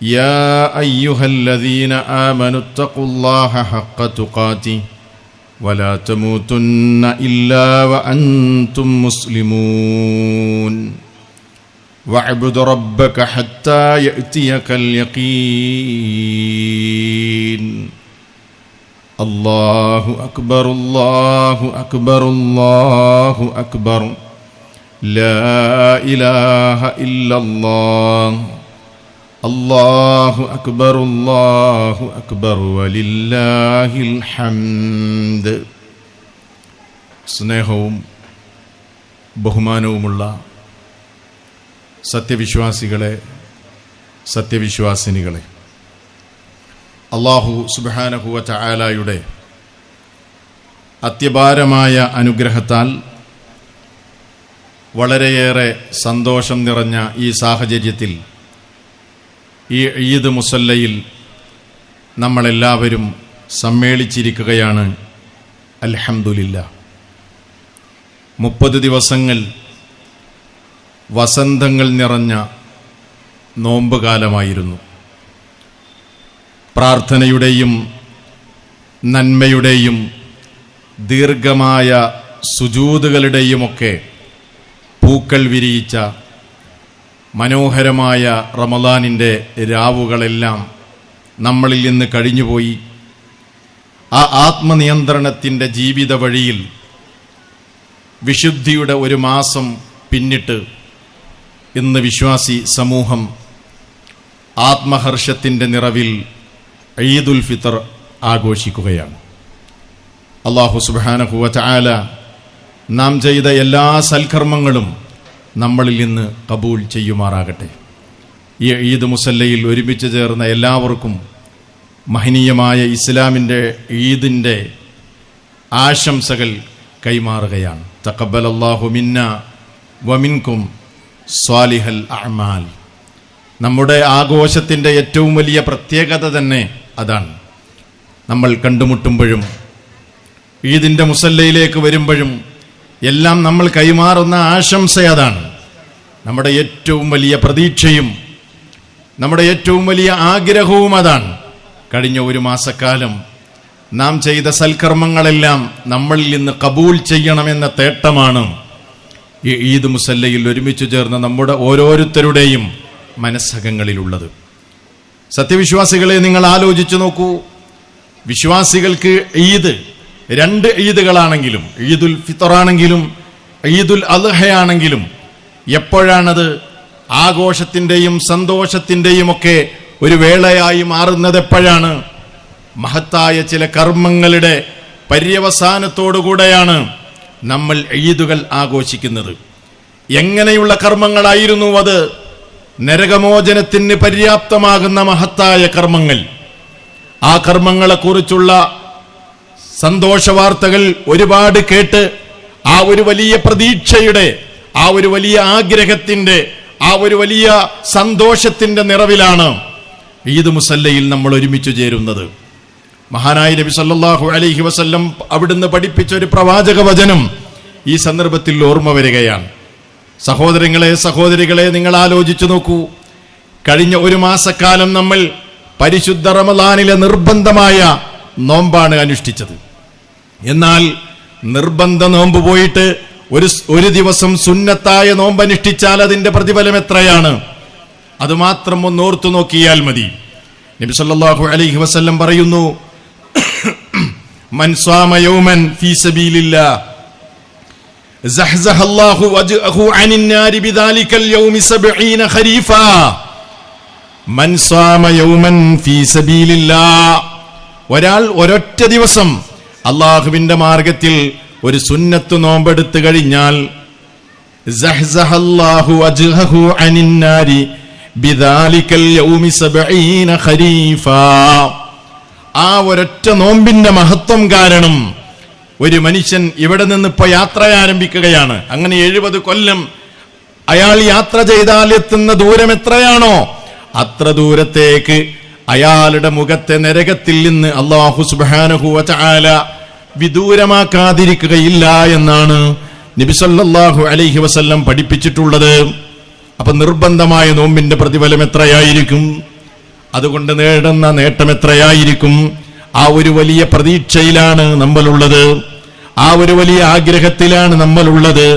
يا أيها الذين آمنوا اتقوا الله حق تقاته ولا تموتن إلا وأنتم مسلمون واعبد ربك حتى يأتيك اليقين الله أكبر الله أكبر الله أكبر لا إله إلا الله الله أكبر الله أكبر ولله الحمد. സ്നേഹവും ബഹുമാനവുമുള്ള സത്യവിശ്വാസികളെ, സത്യവിശ്വാസിനികളെ, അല്ലാഹു സുബ്ഹാനഹു വ തആലയുടെ അത്യപാരമായ അനുഗ്രഹത്താൽ വളരെയേറെ സന്തോഷം നിറഞ്ഞ ഈ സാഹചര്യത്തിൽ ഈ ഈദ് മുസല്ലയിൽ നമ്മളെല്ലാവരും സമ്മേളിച്ചിരിക്കുകയാണ്. അൽഹംദുലില്ലാഹ്. 30 ദിവസങ്ങൾ വസന്തങ്ങൾ നിറഞ്ഞ നോമ്പ് കാലമായിരുന്നു. പ്രാർത്ഥനയുടെയും നന്മയുടെയും ദീർഘമായ സുജൂദുകളുടെയുമൊക്കെ പൂക്കൾ വിരിയിച്ച മനോഹരമായ റമളാനിൻ്റെ രാവുകളെല്ലാം നമ്മളിൽ നിന്ന് കഴിഞ്ഞുപോയി. ആ ആത്മനിയന്ത്രണത്തിൻ്റെ ജീവിത വഴിയിൽ വിശുദ്ധിയുടെ ഒരു മാസം പിന്നിട്ട് ഇന്ന് വിശ്വാസി സമൂഹം ആത്മഹർഷത്തിൻ്റെ നിറവിൽ ഈദുൽ ഫിത്ർ ആഘോഷിക്കുകയാണ്. അല്ലാഹു സുബ്ഹാനഹു വ തആല നാം ചെയ്ത എല്ലാ സൽക്കർമ്മങ്ങളും നമ്മളിൽ നിന്ന് കബൂൽ ചെയ്യുമാറാകട്ടെ. ഈ ഈദ് മുസല്ലയിൽ ഒരുമിച്ച് ചേർന്ന എല്ലാവർക്കും മഹനീയമായ ഇസ്ലാമിൻ്റെ ഈദിൻ്റെ ആശംസകൾ കൈമാറുകയാണ്. തഖബ്ബലല്ലാഹു മിന്നാ വമിൻകും സ്വാലിഹൽ അഅമാൽ. നമ്മുടെ ആഘോഷത്തിൻ്റെ ഏറ്റവും വലിയ പ്രത്യേകത തന്നെ അതാണ്. നമ്മൾ കണ്ടുമുട്ടുമ്പോഴും ഈദിൻ്റെ മുസല്ലയിലേക്ക് വരുമ്പോഴും എല്ലാം നമ്മൾ കൈമാറുന്ന ആശംസ അതാണ്. നമ്മുടെ ഏറ്റവും വലിയ പ്രതീക്ഷയും നമ്മുടെ ഏറ്റവും വലിയ ആഗ്രഹവും അതാണ്. കഴിഞ്ഞ ഒരു മാസക്കാലം നാം ചെയ്ത സൽക്കർമ്മങ്ങളെല്ലാം നമ്മളിൽ നിന്ന് കബൂൽ ചെയ്യണമെന്ന തേട്ടമാണ് ഈ ഈദ് മുസല്ലയിൽ ഒരുമിച്ച് ചേർന്ന നമ്മുടെ ഓരോരുത്തരുടെയും മനസ്സകങ്ങളിലുള്ളത്. സത്യവിശ്വാസികളെ, നിങ്ങൾ ആലോചിച്ചു നോക്കൂ. വിശ്വാസികൾക്ക് ഈദ് 2 ഈദുകളാണെങ്കിലും, ഈദുൽ ഫിത്റാണെങ്കിലും ഈദുൽ അദ്ഹയാണെങ്കിലും എപ്പോഴാണത് ആഘോഷത്തിൻ്റെയും സന്തോഷത്തിൻ്റെയും ഒക്കെ ഒരു വേളയായി മാറുന്നത്? എപ്പോഴാണ്? മഹത്തായ ചില കർമ്മങ്ങളുടെ പര്യവസാനത്തോടുകൂടെയാണ് നമ്മൾ ഈദുകൾ ആഘോഷിക്കുന്നത്. എങ്ങനെയുള്ള കർമ്മങ്ങളായിരുന്നു അത്? നരകമോചനത്തിന് പര്യാപ്തമാകുന്ന മഹത്തായ കർമ്മങ്ങൾ. ആ കർമ്മങ്ങളെക്കുറിച്ചുള്ള സന്തോഷ വാർത്തകൾ ഒരുപാട് കേട്ട് ആ ഒരു വലിയ പ്രതീക്ഷയുടെ, ആ ഒരു വലിയ ആഗ്രഹത്തിൻ്റെ, ആ ഒരു വലിയ സന്തോഷത്തിൻ്റെ നിറവിലാണ് ഈദ് മുസല്ലയിൽ നമ്മൾ ഒരുമിച്ച് ചേരുന്നത്. മഹാനായ നബി സല്ലല്ലാഹു അലൈഹി വസല്ലം അവിടുന്ന് പഠിപ്പിച്ച ഒരു പ്രവാചക വചനം ഈ സന്ദർഭത്തിൽ ഓർമ്മ വരികയാണ്. സഹോദരങ്ങളെ, സഹോദരികളെ, നിങ്ങൾ ആലോചിച്ചു നോക്കൂ. കഴിഞ്ഞ ഒരു മാസക്കാലം നമ്മൾ പരിശുദ്ധ റമളാനിലെ നിർബന്ധമായ നോമ്പാണ് അനുഷ്ഠിച്ചത്. എന്നാൽ നിർബന്ധ നോമ്പ് പോയിട്ട് ഒരു ദിവസം സുന്നത്തായ നോമ്പ് അനുഷ്ഠിച്ചാൽ അതിന്റെ പ്രതിഫലം എത്രയാണ്? അതുമാത്രം ഒന്ന് ഓർത്തു നോക്കിയാൽ മതി. നബി സല്ലല്ലാഹു അലൈഹി വസല്ലം പറയുന്നു, മൻ സ്വാമ യൗമൻ ഫീ സബീലില്ലാഹ് സഹ്സഹല്ലാഹു വജ്ഹഹു അനിൻ നാരി ബിദാലികൽ യൗമി 70 ഖരീഫാ. മൻ സ്വാമ യൗമൻ ഫീ സബീലില്ലാഹ്, ഒരാൾ ഒരൊറ്റ ദിവസം അല്ലാഹുവിന്റെ മാർഗത്തിൽ ഒരു സുന്നത്ത് നോമ്പെടുത്തു കഴിഞ്ഞാൽ സഹ്സഹല്ലാഹു വജ്ഹഹു അനിൻ നാരി ബിദാലികൽ യൗമി 70 ഖരീഫാ. ആ ഒരൊറ്റ നോമ്പിന്റെ മഹത്വം കാരണം ഒരു മനുഷ്യൻ ഇവിടെ നിന്ന് ഇപ്പൊ യാത്ര ആരംഭിക്കുകയാണ്. അങ്ങനെ 70 കൊല്ലം അയാൾ യാത്ര ചെയ്താൽ എത്തുന്ന ദൂരം എത്രയാണോ അത്ര ദൂരത്തേക്ക് അയാളുടെ മുഖത്തെ നരകത്തിൽ നിന്ന് അല്ലാഹു സുബ്ഹാനഹു വ തആല വിദൂരമാക്കാതിരിക്കുകയില്ല എന്നാണ് നബി സല്ലല്ലാഹു അലൈഹി വസല്ലം പഠിപ്പിച്ചിട്ടുള്ളത്. അപ്പൊ നിർബന്ധമായ നോമ്പിന്റെ പ്രതിഫലം എത്രയായിരിക്കും? അതുകൊണ്ട് നേടുന്ന നേട്ടം എത്രയായിരിക്കും? ആ ഒരു വലിയ പ്രതീക്ഷയിലാണ് നമ്മളുള്ളത്, ആ ഒരു വലിയ ആഗ്രഹത്തിലാണ് നമ്മളുള്ളത്.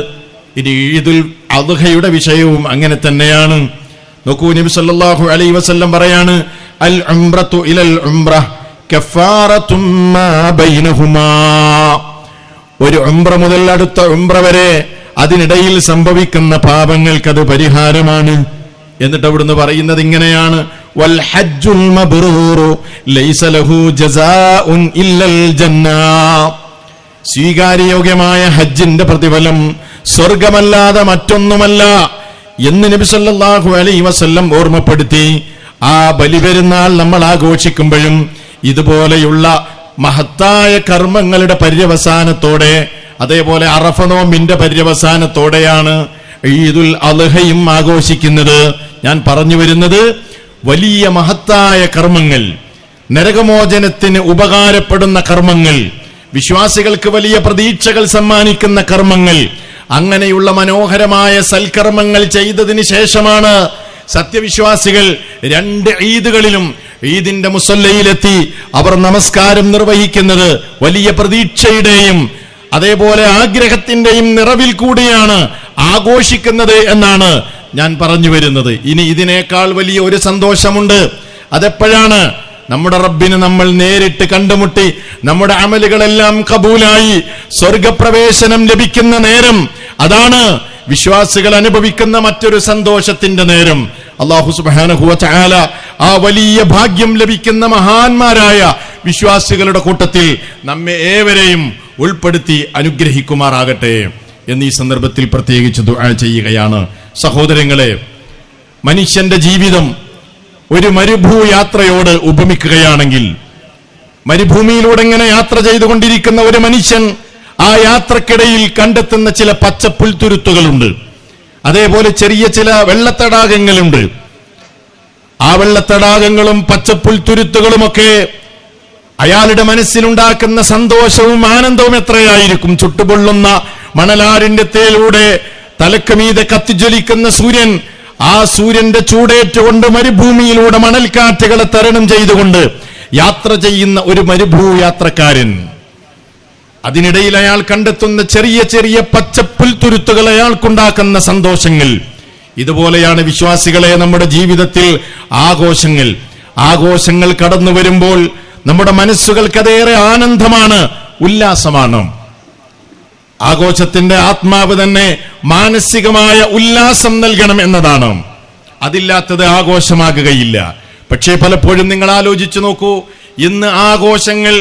ഇനി ഈദുൽ അദ്ഹയുടെ വിഷയവും അങ്ങനെ തന്നെയാണ്. നോക്കൂ, നബി സല്ലല്ലാഹു അലൈഹി വസല്ലം പറയാണ്, അൽ ഉംറത്തു ഇലൽ ഉംറ കഫാറത്തും മാ ബൈനഹുമാ. ഒരു ഉംറ മുതൽ അടുത്ത ഉംറ വരെ അതിനിടയിൽ സംഭവിക്കുന്ന പാപങ്ങൾക്കത് പരിഹാരമാണ്. എന്നിട്ട് അവിടുന്ന് പറയുന്നത് ഇങ്ങനെയാണ്, വൽ ഹജ്ജുൽ മബ്റൂറു ലൈസ ലഹു ജസാഉൻ ഇല്ലൽ ജന്ന. സ്വീകാര്യയോഗ്യമായ ഹജ്ജിന്റെ പ്രതിഫലം സ്വർഗമല്ലാതെ മറ്റൊന്നുമല്ല എന്ന് നബി സല്ലല്ലാഹു അലൈഹി വസല്ലം ഓർമ്മപ്പെടുത്തി. ആ ബലിപെരുന്നാൾ നമ്മൾ ആഘോഷിക്കുമ്പോഴും ഇതുപോലെയുള്ള മഹത്തായ കർമ്മങ്ങളുടെ പര്യവസാനത്തോടെ, അതേപോലെ അറഫ നോമ്പിന്റെ പര്യവസാനത്തോടെയാണ് ഈദുൽ അദ്ഹയും ആഘോഷിക്കുന്നത്. ഞാൻ പറഞ്ഞു വരുന്നത്, വലിയ മഹത്തായ കർമ്മങ്ങൾ, നരകമോചനത്തിന് ഉപകാരപ്പെടുന്ന കർമ്മങ്ങൾ, വിശ്വാസികൾക്ക് വലിയ പ്രതീക്ഷകൾ സമ്മാനിക്കുന്ന കർമ്മങ്ങൾ, അങ്ങനെയുള്ള മനോഹരമായ സൽക്കർമ്മങ്ങൾ ചെയ്തതിന് ശേഷമാണ് സത്യവിശ്വാസികൾ 2 ഈദുകളിലും ഈദിന്റെ മുസല്ലയിലെത്തി അവർ നമസ്കാരം നിർവഹിക്കുന്നത്. വലിയ പ്രതീക്ഷയുടെയും അതേപോലെ ആഗ്രഹത്തിന്റെയും നിറവിൽ കൂടിയാണ് ആഘോഷിക്കുന്നത് എന്നാണ് ഞാൻ പറഞ്ഞു വരുന്നത്. ഇനി ഇതിനേക്കാൾ വലിയ ഒരു സന്തോഷമുണ്ട്. അതെപ്പോഴാണ്? നമ്മുടെ റബ്ബിനെ നമ്മൾ നേരിട്ട് കണ്ടുമുട്ടി നമ്മുടെ അമലുകളെല്ലാം കബൂലായി സ്വർഗപ്രവേശനം ലഭിക്കുന്ന നേരം. അതാണ് വിശ്വാസികൾ അനുഭവിക്കുന്ന മറ്റൊരു സന്തോഷത്തിന്റെ നേരം. അല്ലാഹു സുബ്ഹാനഹു വ തആല ആ വലിയ ഭാഗ്യം ലഭിക്കുന്ന മഹാന്മാരായ വിശ്വാസികളുടെ കൂട്ടത്തിൽ നമ്മെ ഏവരെയും ഉൾപ്പെടുത്തി അനുഗ്രഹിക്കുമാറാകട്ടെ എന്നീ സന്ദർഭത്തിൽ പ്രത്യേകിച്ച് ദുആ ചെയ്യുകയാണ്. സഹോദരങ്ങളെ, മനുഷ്യന്റെ ജീവിതം ഒരു മരുഭൂയാത്രയോട് ഉപമിക്കുകയാണെങ്കിൽ, മരുഭൂമിയിലൂടെ ഇങ്ങനെ യാത്ര ചെയ്തുകൊണ്ടിരിക്കുന്ന ഒരു മനുഷ്യൻ ആ യാത്രക്കിടയിൽ കണ്ടെത്തുന്ന ചില പച്ചപ്പുൽത്തുരുത്തുകളുണ്ട്, അതേപോലെ ചെറിയ ചില വെള്ളത്തടാകങ്ങളുണ്ട്. ആ വെള്ളത്തടാകങ്ങളും പച്ചപ്പുൽത്തുരുത്തുകളുമൊക്കെ അയാളുടെ മനസ്സിലുണ്ടാക്കുന്ന സന്തോഷവും ആനന്ദവും എത്രയായിരിക്കും. ചുട്ടുപൊള്ളുന്ന മണലാരിന്റെ തേലൂടെ തലക്കുമീതെ കത്തിജ്വലിക്കുന്ന സൂര്യൻ, ആ സൂര്യന്റെ ചൂടേറ്റുകൊണ്ട് മരുഭൂമിയിലൂടെ മണൽക്കാറ്റുകളെ തരണം ചെയ്തുകൊണ്ട് യാത്ര ചെയ്യുന്ന ഒരു മരുഭൂയാത്രക്കാരൻ, അതിനിടയിൽ അയാൾ കണ്ടെത്തുന്ന ചെറിയ ചെറിയ പച്ചപ്പുൽത്തുരുത്തുകൾ അയാൾക്കുണ്ടാക്കുന്ന സന്തോഷങ്ങൾ. ഇതുപോലെയാണ് വിശ്വാസികളെ നമ്മുടെ ജീവിതത്തിൽ ആഘോഷങ്ങൾ കടന്നു വരുമ്പോൾ നമ്മുടെ മനസ്സുകൾക്കതേറെ ആനന്ദമാണ്, ഉല്ലാസമാണ്. ആഘോഷത്തിന്റെ ആത്മാവ് തന്നെ മാനസികമായ ഉല്ലാസം നൽകണം എന്നതാണ്. അതില്ലാത്തത് ആഘോഷമാകുകയില്ല. പക്ഷേ പലപ്പോഴും നിങ്ങൾ ആലോചിച്ചു നോക്കൂ, ഇന്ന് ആഘോഷങ്ങൾ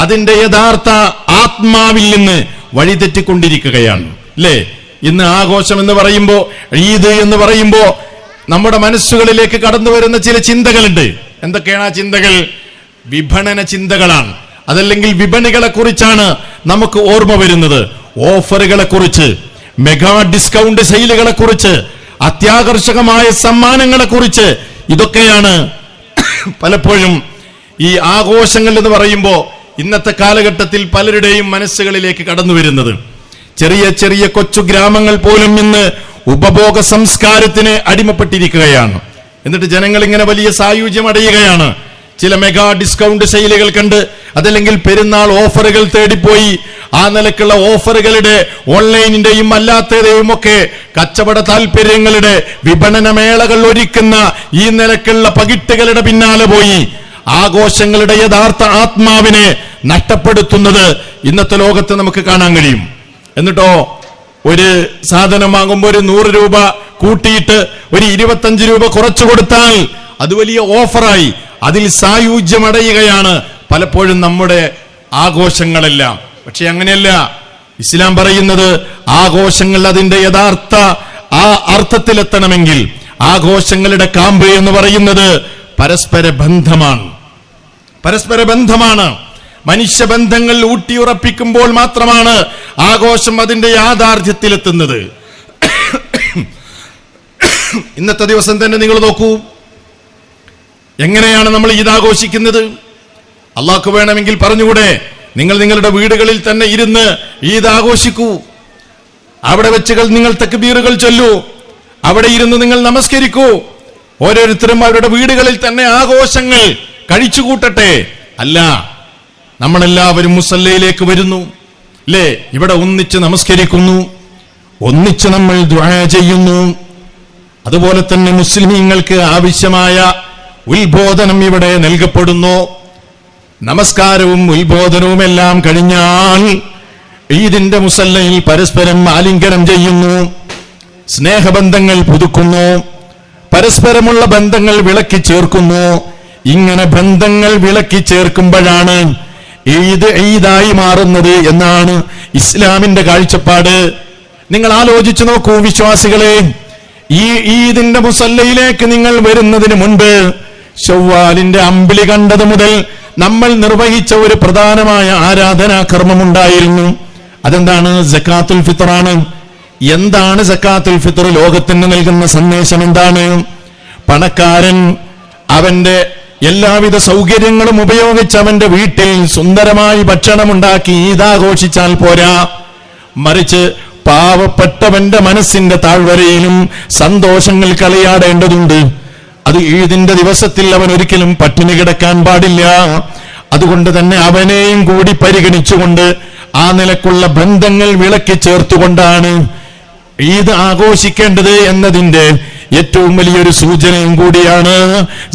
അതിന്റെ യഥാർത്ഥ ആത്മാവിൽ നിന്ന് വഴിതെറ്റിക്കൊണ്ടിരിക്കുകയാണ്, അല്ലേ? ഇന്ന് ആഘോഷം എന്ന് പറയുമ്പോ, ഈദ് എന്ന് പറയുമ്പോ നമ്മുടെ മനസ്സുകളിലേക്ക് കടന്നു വരുന്ന ചില ചിന്തകളുണ്ട്. എന്തൊക്കെയാണ് ആ ചിന്തകൾ? വിപണന ചിന്തകളാണ്. അതല്ലെങ്കിൽ വിപണികളെ കുറിച്ചാണ് നമുക്ക് ഓർമ്മ വരുന്നത്. ഓഫറുകളെ കുറിച്ച്, മെഗാ ഡിസ്കൗണ്ട് സെയിലുകളെ കുറിച്ച്, അത്യാകർഷകമായ സമ്മാനങ്ങളെ കുറിച്ച്, ഇതൊക്കെയാണ് പലപ്പോഴും ഈ ആഘോഷങ്ങൾ എന്ന് പറയുമ്പോൾ ഇന്നത്തെ കാലഘട്ടത്തിൽ പലരുടെയും മനസ്സുകളിലേക്ക് കടന്നു വരുന്നത്. ചെറിയ ചെറിയ കൊച്ചു ഗ്രാമങ്ങൾ പോലും ഇന്ന് ഉപഭോഗ സംസ്കാരത്തിന് അടിമപ്പെട്ടിരിക്കുകയാണ്. എന്നിട്ട് ജനങ്ങൾ ഇങ്ങനെ വലിയ സായുജ്യം അടയുകയാണ്. ചില മെഗാ ഡിസ്കൗണ്ട് സെയിലുകൾ കണ്ട്, അതല്ലെങ്കിൽ പെരുന്നാൾ ഓഫറുകൾ തേടിപ്പോയി ആ നിലക്കുള്ള ഓഫറുകളുടെ ഓൺലൈനിന്റെയും അല്ലാത്തതെയും ഒക്കെ കച്ചവട താല്പര്യങ്ങളുടെ വിപണന മേളകൾ ഒരുക്കുന്ന ഈ നിലക്കുള്ള പകിട്ടുകളുടെ പിന്നാലെ പോയി ആഘോഷങ്ങളുടെ യഥാർത്ഥ ആത്മാവിനെ നഷ്ടപ്പെടുത്തുന്നത് ഇന്നത്തെ ലോകത്ത് നമുക്ക് കാണാൻ കഴിയും. എന്നിട്ടോ ഒരു സാധനം വാങ്ങുമ്പോൾ ഒരു 100 രൂപ കൂട്ടിയിട്ട് ഒരു 25 രൂപ കുറച്ചു കൊടുത്താൽ അത് വലിയ ഓഫറായി അതിൽ സായുജ്യമടയുകയാണ് പലപ്പോഴും നമ്മുടെ ആഘോഷങ്ങളെല്ലാം. പക്ഷെ അങ്ങനെയല്ല. ഇസ്ലാം പറയുന്നത് ആഘോഷങ്ങൾ അതിന്റെ യഥാർത്ഥ ആ അർത്ഥത്തിലെത്തണമെങ്കിൽ ആഘോഷങ്ങളുടെ കാമ്പ് എന്ന് പറയുന്നത് പരസ്പര ബന്ധമാണ്. മനുഷ്യബന്ധങ്ങൾ ഊട്ടിയുറപ്പിക്കുമ്പോൾ മാത്രമാണ് ആഘോഷം അതിന്റെ യാഥാർത്ഥ്യത്തിലെത്തുന്നത്. ഇന്നത്തെ ദിവസം തന്നെ നിങ്ങൾ നോക്കൂ, എങ്ങനെയാണ് നമ്മൾ ഈദ് ആഘോഷിക്കുന്നത്? അള്ളാഹ്ക്ക് വേണമെങ്കിൽ പറഞ്ഞുകൂടെ, നിങ്ങൾ നിങ്ങളുടെ വീടുകളിൽ തന്നെ ഇരുന്ന് ഈദ് ആഘോഷിക്കൂ. അവിടെ വെച്ചുകൾ നിങ്ങൾ തക്ബീറുകൾ ചൊല്ലൂ, അവിടെ ഇരുന്ന് നിങ്ങൾ നമസ്കരിക്കൂ. ഓരോരുത്തരും അവരുടെ വീടുകളിൽ തന്നെ ആഘോഷങ്ങൾ കഴിച്ചുകൂട്ടട്ടെ. അല്ല, നമ്മളെല്ലാവരും മുസല്ലയിലേക്ക് വരുന്നു അല്ലേ? ഇവിടെ ഒന്നിച്ച് നമസ്കരിക്കുന്നു, ഒന്നിച്ച് നമ്മൾ ദുആ ചെയ്യുന്നു. അതുപോലെ തന്നെ മുസ്ലിമീങ്ങൾക്ക് ആവശ്യമായ ഉത്ബോധനം ഇവിടെ നൽകപ്പെടുന്നു. നമസ്കാരവും ഉത്ബോധനവും എല്ലാം കഴിഞ്ഞാൽ ഈദിന്റെ മുസല്ലയിൽ പരസ്പരം ആലിംഗനം ചെയ്യുന്നു, സ്നേഹബന്ധങ്ങൾ പുതുക്കുന്നു, പരസ്പരമുള്ള ബന്ധങ്ങൾ വിളക്കി ചേർക്കുന്നു. ഇങ്ങനെ ബന്ധങ്ങൾ വിളക്കി ചേർക്കുമ്പോഴാണ് ഈദ് ഈദായി മാറുന്നത് എന്നാണ് ഇസ്ലാമിന്റെ കാഴ്ചപ്പാട്. നിങ്ങൾ ആലോചിച്ചു നോക്കൂ വിശ്വാസികളെ, ഈ ഈദിന്റെ മുസല്ലയിലേക്ക് നിങ്ങൾ വരുന്നതിന് മുൻപ് ശവ്വാലിന്റെ അമ്പിളി കണ്ടത് മുതൽ നമ്മൾ നിർവഹിച്ച ഒരു പ്രധാനമായ ആരാധനാ കർമ്മമുണ്ടായിരുന്നു. അതെന്താണ്? സക്കാത്തുൽ ഫിത്റാണ്. എന്താണ് സക്കാത്തുൽ ഫിത്ർ? ലോകത്തിന് നൽകുന്ന സന്ദേശം എന്താണ്? പണക്കാരൻ അവന്റെ എല്ലാവിധ സൗകര്യങ്ങളും ഉപയോഗിച്ച് അവന്റെ വീട്ടിൽ സുന്ദരമായി ഭക്ഷണമുണ്ടാക്കി ഈദാഘോഷിച്ചാൽ പോരാ, മറിച്ച് പാവപ്പെട്ടവന്റെ മനസ്സിന്റെ താഴ്വരയിലും സന്തോഷങ്ങൾ കളിയാടേണ്ടതുണ്ട്. അത് ഈദിന്റെ ദിവസത്തിൽ അവൻ ഒരിക്കലും പട്ടിണി കിടക്കാൻ പാടില്ല. അതുകൊണ്ട് തന്നെ അവനെയും കൂടി പരിഗണിച്ചുകൊണ്ട് ആ നിലക്കുള്ള ബന്ധങ്ങൾ വിളക്കി ചേർത്തുകൊണ്ടാണ് ഈദ് ആഘോഷിക്കേണ്ടത് എന്നതിന്റെ ഏറ്റവും വലിയൊരു സൂചനയും കൂടിയാണ്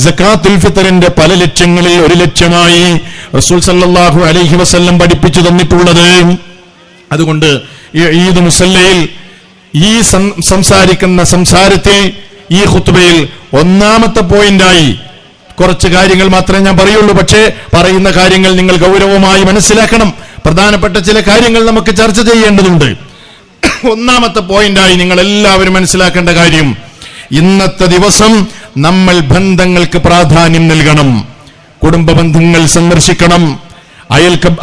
സക്കാത്തുൽ ഫിത്റിന്റെ പല ലക്ഷ്യങ്ങളിൽ ഒരു ലക്ഷ്യമായി റസൂൽ സല്ലല്ലാഹു അലൈഹി വസല്ലം പഠിപ്പിച്ചു തന്നിട്ടുള്ളത്. അതുകൊണ്ട് ഈ ഈദ് മുസല്ലയിൽ ഈ സംസാരിക്കുന്ന സംസാരത്തിൽ ഈ ഖുത്ബയിൽ ഒന്നാമത്തെ പോയിന്റായി കുറച്ച് കാര്യങ്ങൾ മാത്രമേ ഞാൻ പറയുള്ളൂ. പക്ഷേ പറയുന്ന കാര്യങ്ങൾ നിങ്ങൾ ഗൗരവമായി മനസ്സിലാക്കണം. പ്രധാനപ്പെട്ട ചില കാര്യങ്ങൾ നമുക്ക് ചർച്ച ചെയ്യേണ്ടതുണ്ട്. ഒന്നാമത്തെ പോയിന്റായി നിങ്ങൾ എല്ലാവരും മനസ്സിലാക്കേണ്ട കാര്യം, ഇന്നത്തെ ദിവസം നമ്മൾ ബന്ധങ്ങൾക്ക് പ്രാധാന്യം നൽകണം. കുടുംബ ബന്ധങ്ങൾ സന്ദർശിക്കണം,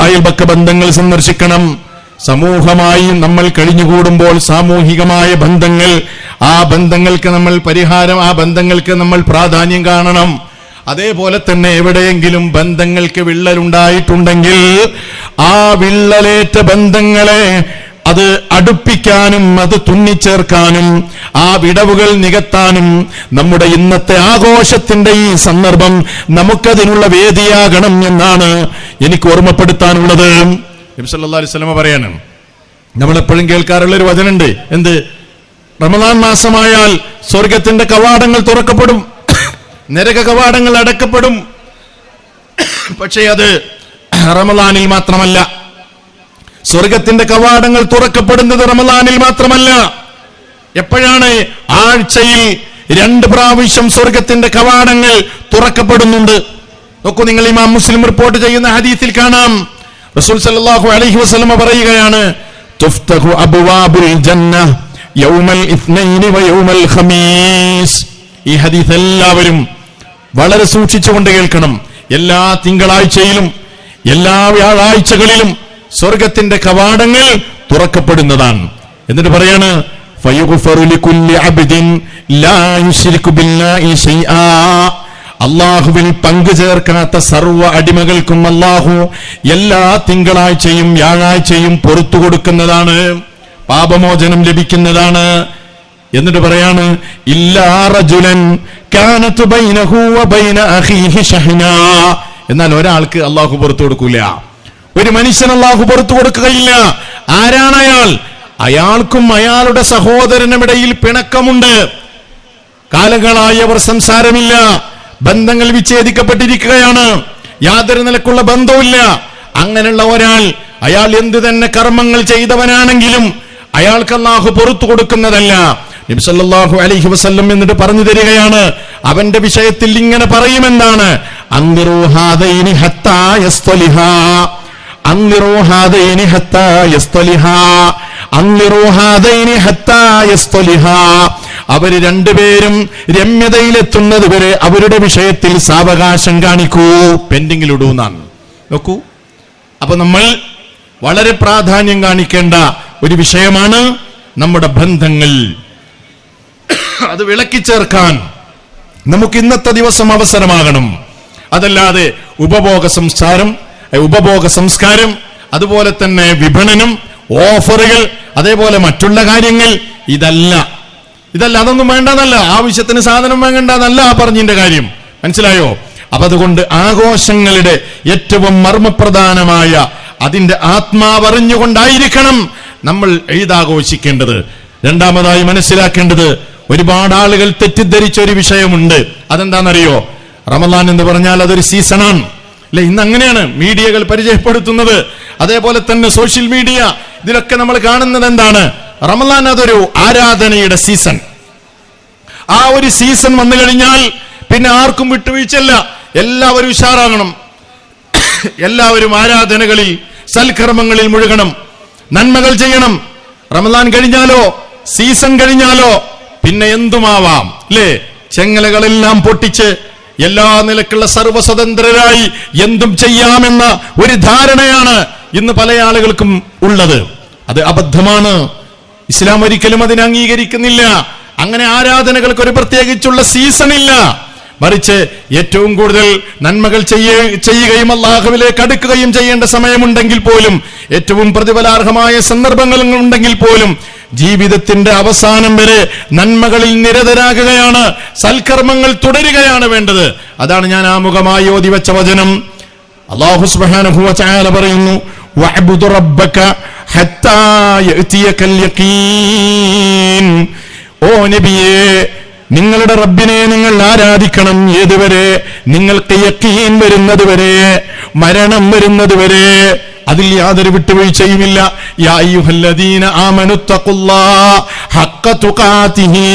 അയൽപക്ക ബന്ധങ്ങൾ സന്ദർശിക്കണം. സമൂഹമായി നമ്മൾ കഴിഞ്ഞുകൂടുമ്പോൾ സാമൂഹികമായ ബന്ധങ്ങൾ, ആ ബന്ധങ്ങൾക്ക് നമ്മൾ പരിഹാരം, ആ ബന്ധങ്ങൾക്ക് നമ്മൾ പ്രാധാന്യം കാണണം. അതേപോലെ തന്നെ എവിടെയെങ്കിലും ബന്ധങ്ങൾക്ക് വിള്ളലുണ്ടായിട്ടുണ്ടെങ്കിൽ ആ വിള്ളലേറ്റ ബന്ധങ്ങളെ അത് അടുപ്പിക്കാനും അത് തുന്നിച്ചേർക്കാനും ആ വിടവുകൾ നികത്താനും നമ്മുടെ ഇന്നത്തെ ആഘോഷത്തിന്റെ ഈ സന്ദർഭം നമുക്കതിനുള്ള വേദിയാകണം എന്നാണ് എനിക്ക് ഓർമ്മപ്പെടുത്താനുള്ളത്. നബി സല്ലല്ലാഹു അലൈഹി വസല്ലം പറയാണ്, നമ്മളെപ്പോഴും കേൾക്കാറുള്ള ഒരു വചനമുണ്ട്. എന്ത്? റമദാൻ മാസമായാൽ സ്വർഗത്തിന്റെ കവാടങ്ങൾ തുറക്കപ്പെടും, നരക കവാടങ്ങൾ അടക്കപ്പെടും. പക്ഷേ അത് റമദാനിൽ മാത്രമല്ല. സ്വർഗത്തിന്റെ കവാടങ്ങൾ തുറക്കപ്പെടുന്നത് റമദാനിൽ മാത്രമല്ല. എപ്പോഴാണ്? ആഴ്ചയിൽ 2 പ്രാവശ്യം സ്വർഗത്തിന്റെ കവാടങ്ങൾ തുറക്കപ്പെടുന്നുണ്ട്. നോക്കൂ, നിങ്ങൾ ഇമാം മുസ്ലിം റിപ്പോർട്ട് ചെയ്യുന്ന ഹദീസിൽ കാണാം, റസൂൽ സല്ലല്ലാഹു അലൈഹി വസല്ലം പറയുകയാണ്, തുഫ്തഹു അബ്വാബുൽ ജന്ന യൗമൽ ഇത്നൈനി വ യൗമൽ ഖമീസ്. ഈ ഹദീസ് എല്ലാവരും വളരെ സൂക്ഷിച്ചുകൊണ്ട് കേൾക്കണം. എല്ലാ തിങ്കളാഴ്ചയിലും എല്ലാ വ്യാഴാഴ്ചകളിലും സ്വർഗത്തിന്റെ കവാടങ്ങൾ തുറക്കപ്പെടുന്നതാണ്. എന്നിട്ട് പറയാണ്, ഫയുഗ്ഫറു ലികുല്ലി അബ്ദിൻ ലാ യുശ്രികു ബില്ലാഹി ശൈആ. അല്ലാഹുവിൽ പങ്കു ചേർക്കാത്ത സർവ്വ അടിമകൾക്കും അല്ലാഹു എല്ലാ തിങ്കളാഴ്ചയും വ്യാഴാഴ്ചയും പുറത്തു കൊടുക്കുന്നതാണ്, പാപമോചനം ലഭിക്കുന്നതാണ്. എന്നിട്ട് പറയാണ്, ഇല്ലാ റജുലൻ കാനത് ബൈനഹു വ ബൈന അഖീഹി ശഹ്നാ. എന്നാൽ ഒരാൾക്ക് അല്ലാഹു പുറത്തു കൊടുക്കൂല. ഒരു മനുഷ്യൻ അല്ലാഹു പുറത്തു കൊടുക്കുകയില്ല. ആരാണ് അയാൾ? അയാൾക്കും അയാളുടെ സഹോദരനുമിടയിൽ പിണക്കമുണ്ട്, കാലങ്ങളായി അവർ സംസാരമില്ല, ബന്ധങ്ങൾ വിച്ഛേദിക്കപ്പെട്ടിരിക്കുകയാണ്, യാതൊരു നിലക്കുള്ള ബന്ധവുമില്ല. അങ്ങനെയുള്ള ഒരാൾ, അയാൾ എന്ത് തന്നെ കർമ്മങ്ങൾ ചെയ്തവനാണെങ്കിലും അയാൾക്ക് അല്ലാഹു പുറത്തു കൊടുക്കുന്നതല്ല. നബി സല്ലല്ലാഹു അലൈഹി വസല്ലം എന്നിട്ട് പറഞ്ഞു തരികയാണ്, അവന്റെ വിഷയത്തിൽ ഇങ്ങനെ പറയുമെന്നാണ്, അൻദിറൂ ഹാദൈനി ഹത്താ യസ്തലിഹാ, അൻദിറൂ ഹാദൈനി ഹത്താ യസ്തലിഹാ, അൻദിറൂ ഹാദൈനി ഹത്താ യസ്തലിഹാ. അവർ രണ്ടുപേരും രമ്യതയിലെത്തുന്നത് വരെ അവരുടെ വിഷയത്തിൽ സാവകാശം കാണിക്കൂ, പെൻഡിങ്ങിലിടൂന്നാണ്. നോക്കൂ, അപ്പൊ നമ്മൾ വളരെ പ്രാധാന്യം കാണിക്കേണ്ട ഒരു വിഷയമാണ് നമ്മുടെ ബന്ധങ്ങൾ. അത് വിളക്കി ചേർക്കാൻ നമുക്ക് ഇന്നത്തെ ദിവസം അവസരമാകണം. അതല്ലാതെ ഉപഭോഗ സംസ്കാരം, അതുപോലെ തന്നെ വിപണനം, ഓഫറുകൾ, അതേപോലെ മറ്റുള്ള കാര്യങ്ങൾ, ഇതല്ല. ഇതല്ല, അതൊന്നും വേണ്ടെന്നല്ല, ആവശ്യത്തിന് സാധനം വേണ്ടന്നല്ല പറഞ്ഞതിന്റെ കാര്യം. മനസ്സിലായോ? അപ്പൊ അതുകൊണ്ട് ആഘോഷങ്ങളുടെ ഏറ്റവും മർമ്മപ്രധാനമായ അതിന്റെ ആത്മാവറിഞ്ഞുകൊണ്ടായിരിക്കണം നമ്മൾ ഈദ് ആഘോഷിക്കേണ്ടത്. രണ്ടാമതായി മനസ്സിലാക്കേണ്ടത്, ഒരുപാട് ആളുകൾ തെറ്റിദ്ധരിച്ച ഒരു വിഷയമുണ്ട്. അതെന്താണെന്നറിയോ? റമദാൻ എന്ന് പറഞ്ഞാൽ അതൊരു സീസണാണ് അല്ലെ? ഇന്ന് അങ്ങനെയാണ് മീഡിയകൾ പരിചയപ്പെടുത്തുന്നത്. അതേപോലെ തന്നെ സോഷ്യൽ മീഡിയ, ഇതിലൊക്കെ നമ്മൾ കാണുന്നത് എന്താണ്? റമദാൻ അതൊരു ആരാധനയുടെ സീസൺ. ആ ഒരു സീസൺ വന്നു കഴിഞ്ഞാൽ പിന്നെ ആർക്കും വിട്ടുവീഴ്ചയില്ല. എല്ലാവരും ഉഷാറാകണം, എല്ലാവരും ആരാധനകളിൽ സൽക്കർമ്മങ്ങളിൽ മുഴുകണം, നന്മകൾ ചെയ്യണം. റമദാൻ കഴിഞ്ഞാലോ, സീസൺ കഴിഞ്ഞാലോ പിന്നെ എന്തുമാവാം അല്ലേ? ചെങ്ങലകളെല്ലാം പൊട്ടിച്ച് എല്ലാ നിലക്കുള്ള സർവസ്വതന്ത്രരായി എന്തും ചെയ്യാമെന്ന ഒരു ധാരണയാണ് ഇന്ന് പല ആളുകൾക്കും ഉള്ളത്. അത് അബദ്ധമാണ്. ഇസ്ലാം ഒരിക്കലും അതിനെ അംഗീകരിക്കുന്നില്ല. അങ്ങനെ ആരാധനകൾക്ക് ഒരു പ്രത്യേകിച്ചുള്ള സീസൺ ഇല്ല. മറിച്ച് ഏറ്റവും കൂടുതൽ നന്മകൾ ചെയ്യുകയും അല്ലാഹുവിലേക്ക് അടുക്കുകയും ചെയ്യേണ്ട സമയമുണ്ടെങ്കിൽ പോലും, ഏറ്റവും പ്രതിഫലാർഹമായ സന്ദർഭങ്ങൾ ഉണ്ടെങ്കിൽ പോലും ജീവിതത്തിന്റെ അവസാനം വരെ നന്മകളിൽ നിരതരാകുകയാണ്, സൽക്കർമ്മങ്ങൾ തുടരുകയാണ് വേണ്ടത്. അതാണ് ഞാൻ ആമുഖമായി ഓതി വെച്ച വചനം. അല്ലാഹു സുബ്ഹാനഹു വ തആല പറയുന്നു, വഅബ്ദു റബ്ബക ഹത്താ യഅതിയകൽ യഖീൻ. ഓ നബിയേ, നിങ്ങളുടെ റബ്ബിനെ നിങ്ങൾ ആരാധിക്കണം. ഏതുവരെ? നിങ്ങൾക്ക് യഖീൻ വരുന്നത് വരെ, മരണം വരുന്നത് വരെ. അതിൽ യാതൊരു വിട്ടുവീഴ്ചയുമില്ല. യാ അയ്യുഹല്ലദീന ആമനുത്തഖുല്ലാഹ ഹഖ്ക തുഖാതിഹി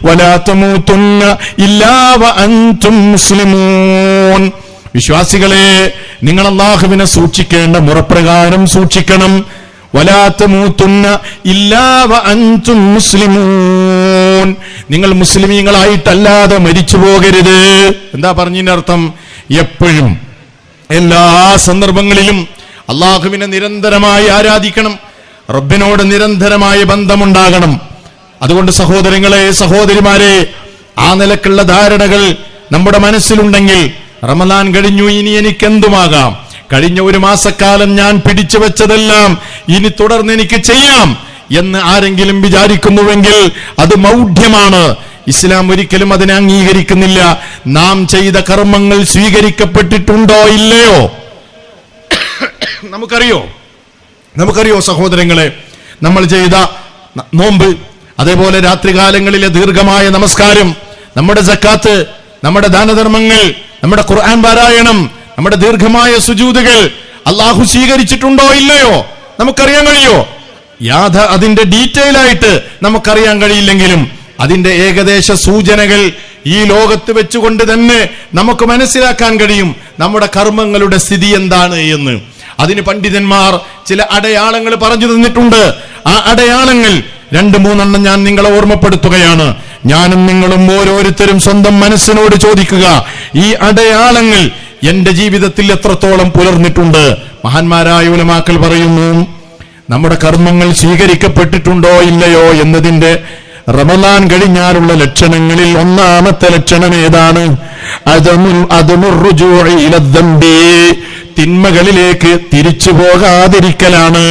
വലാ തമൂതുന്ന ഇല്ലാ വഅൻതും മുസ്ലിമൂൻ. വിശ്വാസികളെ, നിങ്ങൾ അല്ലാഹുവിനെ സൂക്ഷിക്കേണ്ട മുറപ്രകാരം സൂക്ഷിക്കണം. വലാ തമൂതുന്ന ഇല്ലാ വഅൻതും മുസ്ലിമൂൻ. നിങ്ങൾ മുസ്ലിമീങ്ങളായിട്ടല്ലാതെ മരിച്ചു പോകരുത്. എന്താ പറഞ്ഞതിന്റെ അർത്ഥം? എപ്പോഴും എല്ലാ സന്ദർഭങ്ങളിലും അള്ളാഹുവിനെ നിരന്തരമായി ആരാധിക്കണം, റബ്ബിനോട് നിരന്തരമായ ബന്ധമുണ്ടാകണം. അതുകൊണ്ട് സഹോദരങ്ങളെ, സഹോദരിമാരെ, ആ നിലക്കുള്ള ധാരണകൾ നമ്മുടെ മനസ്സിലുണ്ടെങ്കിൽ റമദാൻ കഴിഞ്ഞു, ഇനി എനിക്കെന്തുമാകാം, കഴിഞ്ഞ ഒരു മാസക്കാലം ഞാൻ പിടിച്ചു വെച്ചതെല്ലാം ഇനി തുടർന്ന് എനിക്ക് ചെയ്യാം എന്ന് ആരെങ്കിലും വിചാരിക്കുന്നുവെങ്കിൽ അത് മൗഢ്യമാണ്. ഇസ്ലാം ഒരിക്കലും അതിനെ അംഗീകരിക്കുന്നില്ല. നാം ചെയ്ത കർമ്മങ്ങൾ സ്വീകരിക്കപ്പെട്ടിട്ടുണ്ടോ ഇല്ലയോ നമുക്കറിയോ സഹോദരങ്ങളെ? നമ്മൾ ചെയ്ത നോമ്പ്, അതേപോലെ രാത്രികാലങ്ങളിലെ ദീർഘമായ നമസ്കാരം, നമ്മുടെ സക്കാത്ത്, നമ്മുടെ ദാനധർമ്മങ്ങൾ, നമ്മുടെ ഖുർആൻ പാരായണം, നമ്മുടെ ദീർഘമായ സുജൂദുകൾ അല്ലാഹു സ്വീകരിച്ചിട്ടുണ്ടോ ഇല്ലയോ നമുക്കറിയാൻ കഴിയോ? അതിന്റെ ഡീറ്റെയിൽ ആയിട്ട് നമുക്കറിയാൻ കഴിയില്ലെങ്കിലും അതിന്റെ ഏകദേശ സൂചനകൾ ഈ ലോകത്ത് വെച്ചുകൊണ്ട് തന്നെ നമുക്ക് മനസ്സിലാക്കാൻ കഴിയും നമ്മുടെ കർമ്മങ്ങളുടെ സ്ഥിതി എന്താണ് എന്ന്. അതിന് പണ്ഡിതന്മാർ ചില അടയാളങ്ങൾ പറഞ്ഞു തന്നിട്ടുണ്ട്. ആ അടയാളങ്ങൾ 2-3 ഞാൻ നിങ്ങളെ ഓർമ്മപ്പെടുത്തുകയാണ്. ഞാനും നിങ്ങളും ഓരോരുത്തരും സ്വന്തം മനസ്സിനോട് ചോദിക്കുക, ഈ അടയാളങ്ങൾ എന്റെ ജീവിതത്തിൽ എത്രത്തോളം പുലർന്നിട്ടുണ്ട്? മഹാന്മാരായ ഉലമാക്കൾ പറയുന്നു, നമ്മുടെ കർമ്മങ്ങൾ സ്വീകരിക്കപ്പെട്ടിട്ടുണ്ടോ ഇല്ലയോ എന്നതിന്റെ റമദാൻ കഴിഞ്ഞാലുള്ള ലക്ഷണങ്ങളിൽ ഒന്നാമത്തെ ലക്ഷണം ഏതാണ്? തിന്മകളിലേക്ക് തിരിച്ചു പോകാതിരിക്കലാണ്.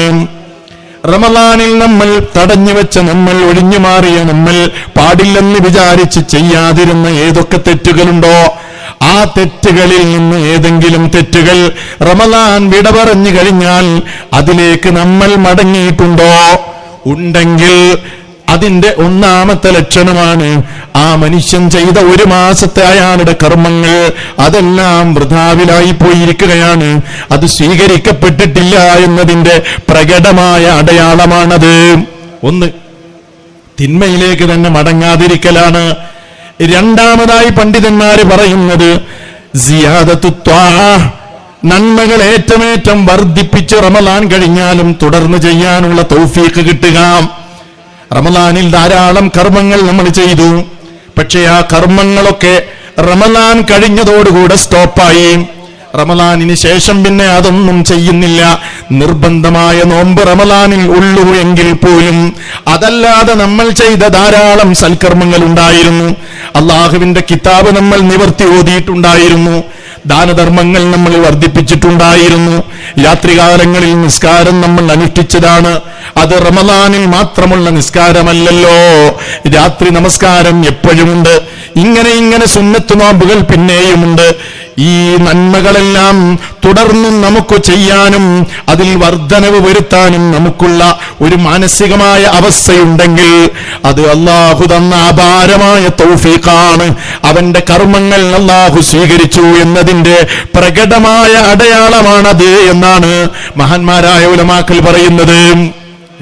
റമദാനിൽ നമ്മൾ തടഞ്ഞു വെച്ച, നമ്മൾ ഒഴിഞ്ഞു മാറിയ, നമ്മൾ പാടില്ലെന്ന് വിചാരിച്ച് ചെയ്യാതിരുന്ന ഏതൊക്കെ തെറ്റുകളുണ്ടോ, ആ തെറ്റുകളിൽ നിന്ന് ഏതെങ്കിലും തെറ്റുകൾ റമദാൻ വിട പറഞ്ഞു കഴിഞ്ഞാൽ അതിലേക്ക് നമ്മൾ മടങ്ങിയിട്ടുണ്ടോ? ഉണ്ടെങ്കിൽ അതിന്റെ ഒന്നാമത്തെ ലക്ഷണമാണ് ആ മനുഷ്യൻ ചെയ്ത ഒരു മാസത്തെ അയാളുടെ കർമ്മങ്ങൾ അതെല്ലാം വൃഥാവിലായി പോയിരിക്കുകയാണ്, അത് സ്വീകരിക്കപ്പെട്ടിട്ടില്ല എന്നതിന്റെ പ്രകടമായ അടയാളമാണത്. ഒന്ന്, തിന്മയിലേക്ക് തന്നെ മടങ്ങാതിരിക്കലാണ്. രണ്ടാമതായി പണ്ഡിതന്മാര് പറയുന്നത് സിയാദത്തു ത്വാഅ, നന്മകൾ ഏറ്റമേറ്റം വർദ്ധിപ്പിച്ച് റമദാൻ കഴിഞ്ഞാലും തുടർന്ന് ചെയ്യാനുള്ള തൗഫീഖ് കിട്ടുക. റമദാനിൽ ധാരാളം കർമ്മങ്ങൾ നമ്മൾ ചെയ്തു, പക്ഷേ ആ കർമ്മങ്ങളൊക്കെ റമദാൻ കഴിഞ്ഞതോടുകൂടെ സ്റ്റോപ്പായി. റമദാനിന് ശേഷം പിന്നെ അതൊന്നും ചെയ്യുന്നില്ല. നിർബന്ധമായ നോമ്പ് റമളാനിൽ ഉള്ളൂ എങ്കിൽ പോലും അതല്ലാതെ നമ്മൾ ചെയ്ത ധാരാളം സൽക്കർമ്മങ്ങൾ ഉണ്ടായിരുന്നു. അള്ളാഹുവിന്റെ കിതാബ് നമ്മൾ നിവർത്തി ഓതിയിട്ടുണ്ടായിരുന്നു. ദാനധർമ്മങ്ങൾ നമ്മൾ വർദ്ധിപ്പിച്ചിട്ടുണ്ടായിരുന്നു. രാത്രികാലങ്ങളിൽ നിസ്കാരം നമ്മൾ അനുഷ്ഠിച്ചതാണ്. അത് റമളാനിൽ മാത്രമുള്ള നിസ്കാരമല്ലല്ലോ, രാത്രി നമസ്കാരം എപ്പോഴുമുണ്ട്. ഇങ്ങനെ സുന്നത്ത് നോമ്പുകൾ പിന്നെയുമുണ്ട്. ഈ നന്മകളെല്ലാം തുടർന്നും നമുക്ക് ചെയ്യാനും അതിൽ വർധനവ് വരുത്താനും നമുക്കുള്ള ഒരു മാനസികമായ അവസ്ഥയുണ്ടെങ്കിൽ അത് അല്ലാഹു തന്ന അപാരമായ തൗഫീഖാണ്. അവന്റെ കർമ്മങ്ങൾ അല്ലാഹു സ്വീകരിച്ചു എന്നതിന്റെ പ്രകടമായ അടയാളമാണത് എന്നാണ് മഹാന്മാരായ ഉലമാക്കൾ പറയുന്നത്.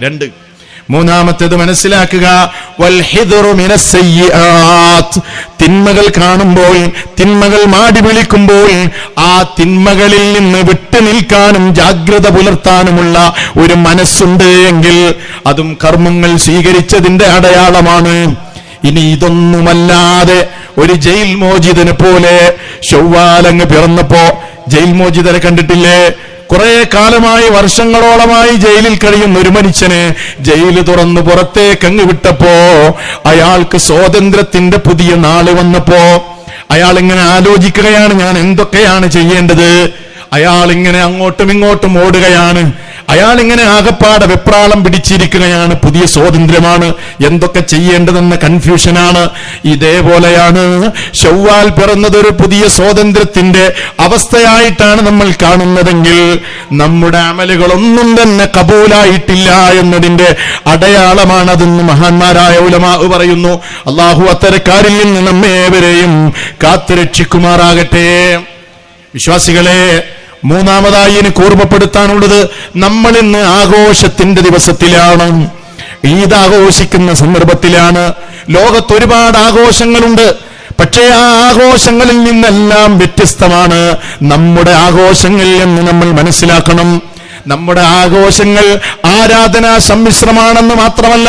രണ്ട്, മൂന്നാമത്തേത് മനസ്സിലാക്കുക, വൽഹിദ്റു മിനസ്സയ്യിആത്ത്. തിന്മകൾ കാണുമ്പോൾ, തിന്മകൾ മാടി വിളിക്കുമ്പോൾ ആ തിന്മകളിൽ നിന്ന് വിട്ടു നിൽക്കാനും ജാഗ്രത പുലർത്താനുമുള്ള ഒരു മനസ്സുണ്ട് എങ്കിൽ അതും കർമ്മങ്ങൾ സ്വീകരിച്ചതിന്റെ അടയാളമാണ്. ഇനി ഇതൊന്നുമല്ലാതെ ഒരു ജയിൽ മോചിതനെ പോലെ ശൗവാലങ്ങ് പിറന്നപ്പോ ജയിൽ മോചിതരെ കണ്ടിട്ടില്ലേ? കുറെ കാലമായി, വർഷങ്ങളോളമായി ജയിലിൽ കഴിയുന്ന ഒരു മനുഷ്യനെ ജയില് തുറന്ന് പുറത്തേക്കങ്ങ് വിട്ടപ്പോ അയാൾക്ക് സ്വാതന്ത്ര്യത്തിന്റെ പുതിയ നാള് വന്നപ്പോ അയാൾ ഇങ്ങനെ ആലോചിക്കുകയാണ്, ഞാൻ എന്തൊക്കെയാണ് ചെയ്യേണ്ടത്. അയാൾ ഇങ്ങനെ അങ്ങോട്ടും ഇങ്ങോട്ടും ഓടുകയാണ്. അയാൾ ഇങ്ങനെ ആകപ്പാടെ വെപ്രാളം പിടിച്ചിരിക്കുകയാണ്. പുതിയ സ്വാതന്ത്ര്യമാണ്, എന്തൊക്കെ ചെയ്യേണ്ടതെന്ന കൺഫ്യൂഷനാണ്. ഇതേപോലെയാണ് ശൗവാൽ പിറന്നതൊരു പുതിയ സ്വാതന്ത്ര്യത്തിന്റെ അവസ്ഥയായിട്ടാണ് നമ്മൾ കാണുന്നതെങ്കിൽ നമ്മുടെ അമലുകളൊന്നും തന്നെ കബൂലായിട്ടില്ല എന്നതിന്റെ അടയാളമാണതെന്ന് മഹാന്മാരായ ഉലമാ പറയുന്നു. അല്ലാഹു അത്തരക്കാരിൽ നിന്ന് നമ്മേവരെയും കാത്തുരക്ഷിക്കുമാറാകട്ടെ. വിശ്വാസികളെ, മൂന്നാമതായി എനിക്ക് ഓർമ്മപ്പെടുത്താനുള്ളത്, നമ്മൾ ഇന്ന് ആഘോഷത്തിന്റെ ദിവസത്തിലാണ്, ഈദ് ആഘോഷിക്കുന്ന സന്ദർഭത്തിലാണ്. ലോകത്ത് ഒരുപാട് ആഘോഷങ്ങളുണ്ട്. പക്ഷേ ആ ആഘോഷങ്ങളിൽ നിന്നെല്ലാം വ്യത്യസ്തമാണ് നമ്മുടെ ആഘോഷങ്ങൾ എന്ന് നമ്മൾ മനസ്സിലാക്കണം. നമ്മുടെ ആഘോഷങ്ങൾ ആരാധനാ സമ്മിശ്രമാണെന്ന് മാത്രമല്ല,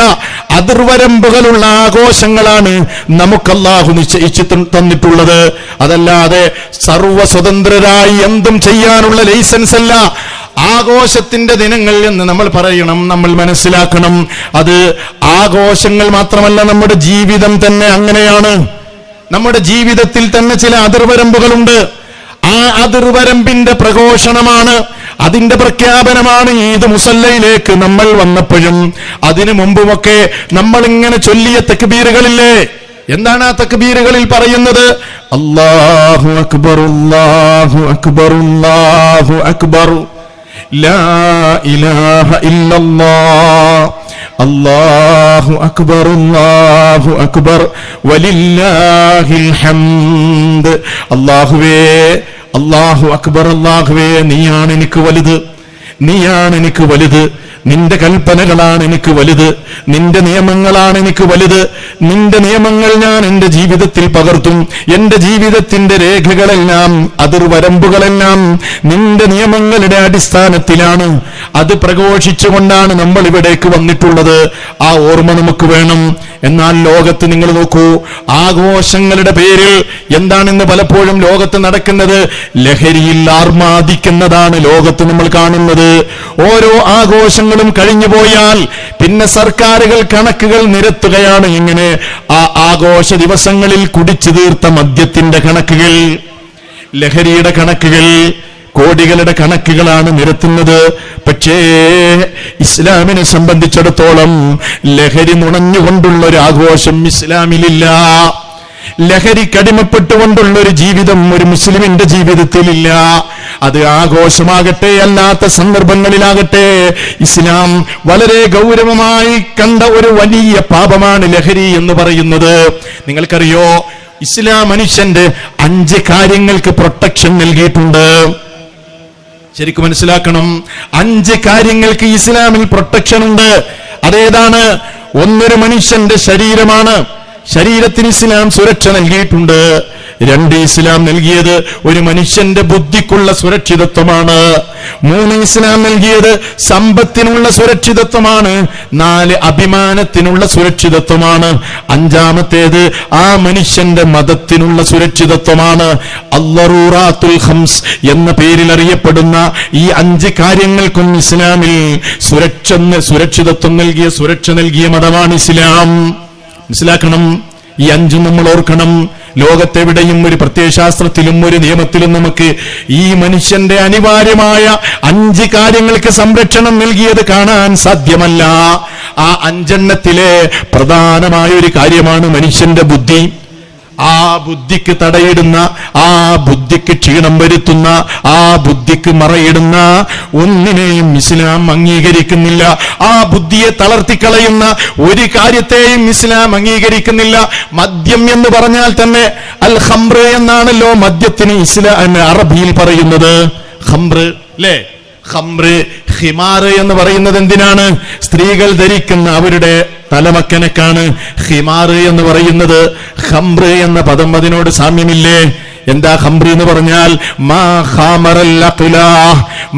അതിർവരമ്പുകളുള്ള ആഘോഷങ്ങളാണ് നമുക്ക് അല്ലാഹു നിശ്ചയിച്ചു തന്നിട്ടുള്ളത്. അതല്ലാതെ സർവസ്വതന്ത്രരായി എന്തും ചെയ്യാനുള്ള ലൈസൻസ് അല്ല. ആഘോഷത്തിന്റെ ദിനങ്ങൾ എന്ന് നമ്മൾ പറയണം, നമ്മൾ മനസ്സിലാക്കണം. അത് ആഘോഷങ്ങൾ മാത്രമല്ല, നമ്മുടെ ജീവിതം തന്നെ അങ്ങനെയാണ്. നമ്മുടെ ജീവിതത്തിൽ തന്നെ ചില അതിർവരമ്പുകളുണ്ട്. ആ അതിർവരമ്പിന്റെ പ്രഘോഷണമാണ്, അതിന്റെ പ്രഖ്യാപനമാണ് ഈദ് മുസല്ലയിലേക്ക് നമ്മൾ വന്നപ്പോഴും അതിനു മുമ്പുമൊക്കെ നമ്മൾ ഇങ്ങനെ ചൊല്ലിയ തക്ബീറുകളില്ലേ? എന്താണ് ആ തക്ബീറുകളിൽ പറയുന്നത്? അല്ലാഹു അക്ബർ, അല്ലാഹു അക്ബർ, അല്ലാഹു അക്ബർ, ലാ ഇലാഹ ഇല്ലല്ലാഹ്, അല്ലാഹു അക്ബർ, അല്ലാഹു അക്ബർ, വലില്ലാഹിൽ ഹംദ്. അല്ലാഹുവേ, അല്ലാഹു അക്ബർ, അല്ലാഹുവേ, നീയാണ് എനിക്ക് വലുത്, നീയാണ് എനിക്ക് വലുത്. നിന്റെ കൽപ്പനകളാണ് എനിക്ക് വലുത്, നിന്റെ നിയമങ്ങളാണ് എനിക്ക് വലുത്. നിന്റെ നിയമങ്ങൾ ഞാൻ എന്റെ ജീവിതത്തിൽ പകർത്തും. എന്റെ ജീവിതത്തിന്റെ രേഖകളെല്ലാം, അതിർവരമ്പുകളെല്ലാം നിന്റെ നിയമങ്ങളുടെ അടിസ്ഥാനത്തിലാണ്. അത് പ്രഘോഷിച്ചുകൊണ്ടാണ് നമ്മൾ ഇവിടേക്ക് വന്നിട്ടുള്ളത്. ആ ഓർമ്മ നമുക്ക് വേണം. എന്നാൽ ലോകത്ത് നിങ്ങൾ നോക്കൂ, ആഘോഷങ്ങളുടെ പേരിൽ എന്താണെന്ന് പലപ്പോഴും ലോകത്ത് നടക്കുന്നത്? ലഹരിയിൽ ആർമാദിക്കുന്നതാണ് ലോകത്ത് നമ്മൾ കാണുന്നത്. ഓരോ ആഘോഷങ്ങളും കഴിഞ്ഞു പോയാൽ പിന്നെ സർക്കാരുകൾ കണക്കുകൾ നിരത്തുകയാണ്. ഇങ്ങനെ ആ ആഘോഷ ദിവസങ്ങളിൽ കുടിച്ചു തീർത്ത മദ്യത്തിന്റെ കണക്കുകൾ, ലഹരിയുടെ കണക്കുകൾ, കോടികളുടെ കണക്കുകളാണ് നിരത്തുന്നത്. പക്ഷേ ഇസ്ലാമിനെ സംബന്ധിച്ചിടത്തോളം ലഹരി നുണഞ്ഞുകൊണ്ടുള്ള ഒരു ആഘോഷം ഇസ്ലാമിലില്ല. ലഹരി കടിമപ്പെട്ടുകൊണ്ടുള്ള ഒരു ജീവിതം ഒരു മുസ്ലിമിന്റെ ജീവിതത്തിലില്ല. അത് ആഘോഷമാകട്ടെ അല്ലാത്ത സന്ദർഭങ്ങളിലാകട്ടെ, ഇസ്ലാം വളരെ ഗൗരവമായി കണ്ട ഒരു വലിയ പാപമാണ് ലഹരി എന്ന് പറയുന്നത്. നിങ്ങൾക്കറിയോ, ഇസ്ലാം മനുഷ്യന്റെ 5 കാര്യങ്ങൾക്ക് പ്രൊട്ടക്ഷൻ നൽകിയിട്ടുണ്ട്. ശരിക്കും മനസ്സിലാക്കണം, 5 കാര്യങ്ങൾക്ക് ഇസ്ലാമിൽ പ്രൊട്ടക്ഷൻ ഉണ്ട്. അതേതാണ്? ഒന്നൊരു മനുഷ്യന്റെ ശരീരമാണ്. ശരീരത്തിന് ഇസ്ലാം സുരക്ഷ നൽകിയിട്ടുണ്ട്. 2 ഇസ്ലാം നൽകിയത് ഒരു മനുഷ്യന്റെ ബുദ്ധിക്കുള്ള സുരക്ഷിതത്വമാണ്. 3 ഇസ്ലാം നൽകിയത് സമ്പത്തിനുള്ള സുരക്ഷിതത്വമാണ്. 4 അഭിമാനത്തിനുള്ള സുരക്ഷിതത്വമാണ്. 5-ാമത്തേത് ആ മനുഷ്യന്റെ മതത്തിനുള്ള സുരക്ഷിതത്വമാണ്. അൽ-ളറൂറാത്തുൽ ഖംസ് എന്ന പേരിൽ അറിയപ്പെടുന്ന ഈ 5 കാര്യങ്ങൾക്കും ഇസ്ലാമിൽ സുരക്ഷിതത്വം നൽകിയ, സുരക്ഷ നൽകിയ മതമാണ് ഇസ്ലാം. മനസ്സിലാക്കണം. ഈ 5 നമ്മൾ ഓർക്കണം. ലോകത്തെവിടെയും ഒരു പ്രത്യയശാസ്ത്രത്തിലും ഒരു നിയമത്തിലും നമുക്ക് ഈ മനുഷ്യന്റെ അനിവാര്യമായ 5 കാര്യങ്ങൾക്ക് സംരക്ഷണം നൽകിയത് കാണാൻ സാധ്യമല്ല. ആ 5 പ്രധാനമായ ഒരു കാര്യമാണ് മനുഷ്യന്റെ ബുദ്ധി. ആ ബുദ്ധിക്ക് തടയിടുന്ന, ആ ബുദ്ധിക്ക് ക്ഷീണം വരുത്തുന്ന, ആ ബുദ്ധിക്ക് മറയിടുന്ന ഒന്നിനെയും ഇസ്ലാം അംഗീകരിക്കുന്നില്ല. ആ ബുദ്ധിയെ തളർത്തിക്കളയുന്ന ഒരു കാര്യത്തെയും ഇസ്ലാം അംഗീകരിക്കുന്നില്ല. മദ്യം എന്ന് പറഞ്ഞാൽ തന്നെ അൽ ഖംർ എന്നാണല്ലോ മദ്യത്തിന് ഇസ്ലാം അറബിയിൽ പറയുന്നത്. ഖംർ അല്ലേ? ഖംർ, ഹിമാർ എന്ന് പറയുന്നത് എന്തിനാണ്? സ്ത്രീകൾ ധരിക്കുന്ന അവരുടെ തലമക്കനക്കാണ് ഹിമാർ എന്ന് പറയുന്നത്. ഖംർ എന്ന പദം അതിനോട് സാമ്യമില്ലേ? എന്താ ഖംർ എന്ന് പറഞ്ഞാൽ? മാ ഖാമറൽ അഖ്ല,